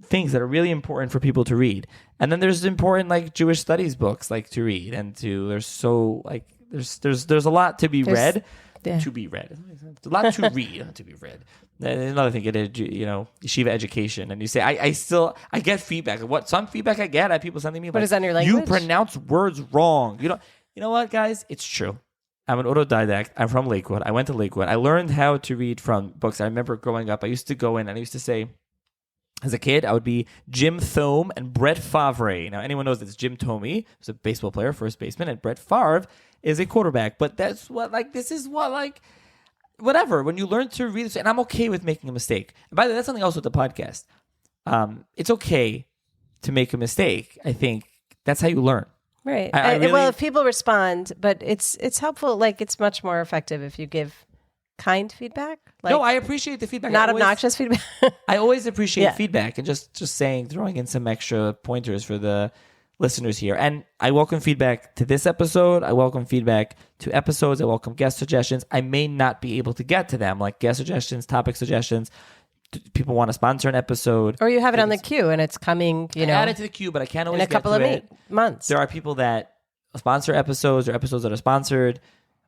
things that are really important for people to read. And then there's important like Jewish studies books like to read, and there's a lot to be read. Yeah. To be read. There's a lot to read, not to be read. Another thing, yeshiva education, and you say, I get feedback. Some feedback I get, people sending me, what is on your language? You pronounce words wrong. You know what, guys? It's true. I'm an autodidact. I'm from Lakewood. I went to Lakewood. I learned how to read from books. I remember growing up, I used to go in and I used to say, as a kid, I would be Jim Thome and Brett Favre. Now, anyone knows that Jim Thome was a baseball player, first baseman, and Brett Favre is a quarterback. But this is what whatever. When you learn to read this, and I'm okay with making a mistake. And by the way, that's something else with the podcast. It's okay to make a mistake. I think that's how you learn. Right. Well, if people respond, but it's helpful. Like it's much more effective if you give kind feedback. No, I appreciate the feedback. Not obnoxious feedback. I always appreciate feedback, and just throwing in some extra pointers for the listeners here. And I welcome feedback to this episode. I welcome feedback to episodes. I welcome guest suggestions. I may not be able to get to them, like guest suggestions, topic suggestions. People want to sponsor an episode, or you have it on the queue and it's coming. I add it to the queue, but I can't always in a couple of months. There are people that sponsor episodes or episodes that are sponsored.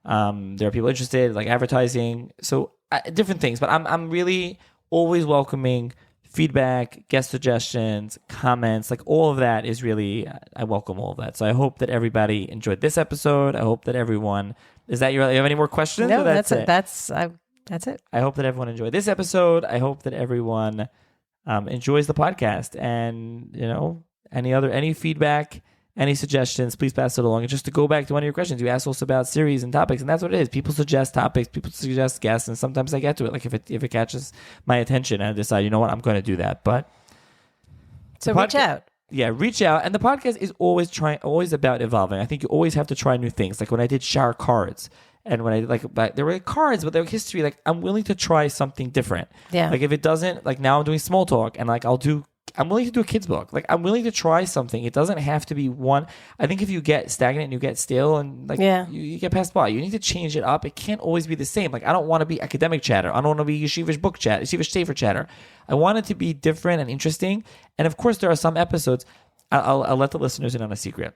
There are people interested, like advertising, so different things. But I'm really always welcoming feedback, guest suggestions, comments, like all of that is really, I welcome all of that. So I hope that everybody enjoyed this episode. I hope that everyone, you have any more questions? No, that's it. That's it. I hope that everyone enjoyed this episode. I hope that everyone enjoys the podcast, and any feedback, any suggestions, please pass it along. And just to go back to one of your questions, you asked us about series and topics, and that's what it is. People suggest topics, people suggest guests, and sometimes I get to it. Like if it catches my attention, and I decide, you know what, I'm going to do that. But so reach out. Yeah, reach out. And the podcast is always about evolving. I think you always have to try new things. Like when I did shower cards, and when I there were cards, but there were history. Like I'm willing to try something different. Yeah. Like if it doesn't, like now I'm doing small talk, and like I'm willing to do a kid's book. Like I'm willing to try something. It doesn't have to be one. I think if you get stagnant and you get stale and you get passed by, you need to change it up. It can't always be the same. Like I don't want to be academic chatter. I don't want to be yeshivish book chat, yeshivish sefer chatter. I want it to be different and interesting. And of course, there are some episodes. I'll let the listeners in on a secret.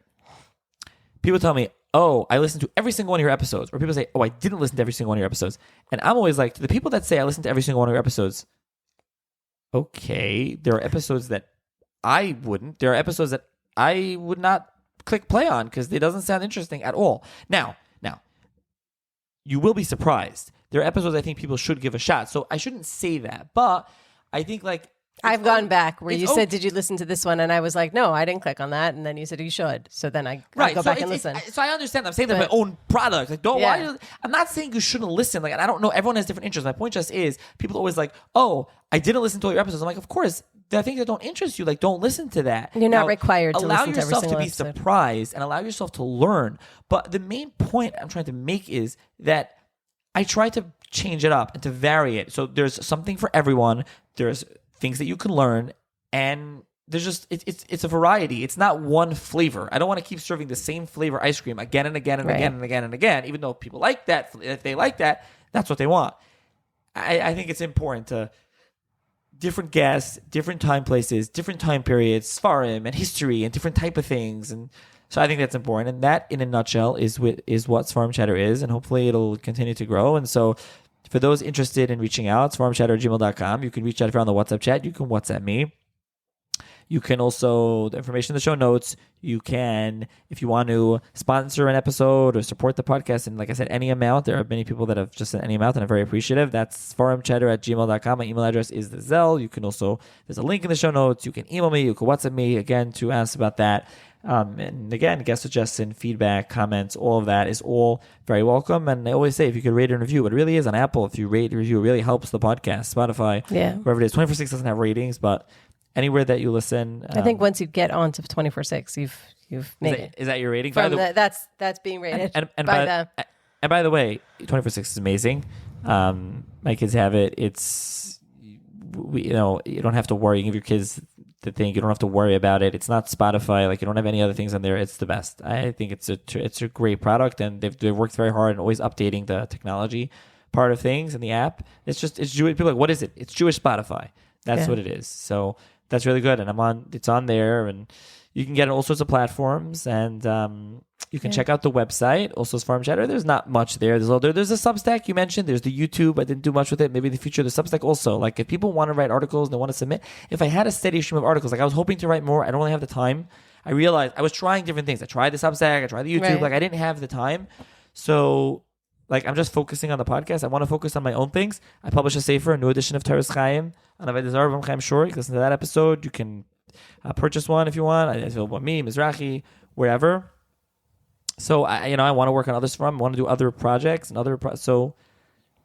People tell me, oh, I listened to every single one of your episodes. Or people say, oh, I didn't listen to every single one of your episodes. And I'm always like, to the people that say I listened to every single one of your episodes, okay, there are episodes that I wouldn't. There are episodes that I would not click play on because it doesn't sound interesting at all. Now, you will be surprised. There are episodes I think people should give a shot. So I shouldn't say that. But I think like I've gone back where it's you said, "Did you listen to this one?" And I was like, "No, I didn't click on that." And then you said, "You should." So then I go back and listen. So I understand. I'm saying that my own product. Like, don't. Yeah. I'm not saying you shouldn't listen. Like, and I don't know. Everyone has different interests. My point just is, people always like, "Oh, I didn't listen to all your episodes." I'm like, of course. The things that don't interest you, like, don't listen to that. You're not required to allow listen to every yourself to single be episode. surprised and allow yourself to learn. But the main point I'm trying to make is that I try to change it up and to vary it. So there's something for everyone. There's things that you can learn, and there's just it's a variety. It's not one flavor. I don't want to keep serving the same flavor ice cream again and again and again and again and again. Even though people like that, if they like that, that's what they want. I think it's important to different guests, different time places, different time periods, Sfarim and history and different type of things. And so I think that's important. And that, in a nutshell, is what Seforimchatter is. And hopefully it'll continue to grow. And so for those interested in reaching out, seforimchatter@gmail.com. You can reach out if you're on the WhatsApp chat. You can WhatsApp me. You can also, the information in the show notes, you can, if you want to sponsor an episode or support the podcast, and like I said, any amount. There are many people that have just said any amount, and I'm very appreciative. That's seforimchatter@gmail.com. My email address is the Zelle. You can also, there's a link in the show notes. You can email me. You can WhatsApp me, again, to ask about that. And again, guest suggestion, feedback, comments, all of that is all very welcome. And I always say, if you could rate and review, it really is on Apple. If you rate and review, it really helps the podcast. Spotify, wherever it is. 24/6 doesn't have ratings, but anywhere that you listen, I think once you get on to 24/6, you've made it. Is that your rating? That's being rated by the way, 24/6 is amazing. My kids have it. It's you don't have to worry. You give your kids the thing. You don't have to worry about it. It's not Spotify. Like, you don't have any other things on there. It's the best. I think it's a great product, and they've worked very hard and always updating the technology part of things in the app. It's Jewish. People are like, what is it? It's Jewish Spotify. That's what it is. So that's really good. And it's on there, and you can get it on all sorts of platforms, and you can check out the website, also Seforimchatter. There's not much there. There's a Substack you mentioned. There's the YouTube. I didn't do much with it. Maybe in the future, the Substack also. Like, if people want to write articles and they want to submit, if I had a steady stream of articles, like I was hoping to write more, I don't really have the time. I realized I was trying different things. I tried the Substack. I tried the YouTube. Like, I didn't have the time. So, like, I'm just focusing on the podcast. I want to focus on my own things. I publish a sefer, a new edition of Teres Chaim on Avodah Zarah from Chaim Shor. You can listen to that episode. You can purchase one if you want. It's available on me, Mizrahi, wherever. So I want to work on others from. I want to do other projects and so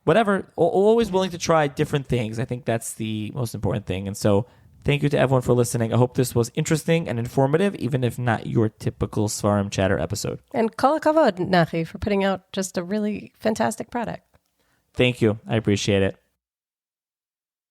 whatever. Always willing to try different things. I think that's the most important thing. And so thank you to everyone for listening. I hope this was interesting and informative, even if not your typical Seforimchatter episode. And kol hakavod, Nachi, for putting out just a really fantastic product. Thank you. I appreciate it.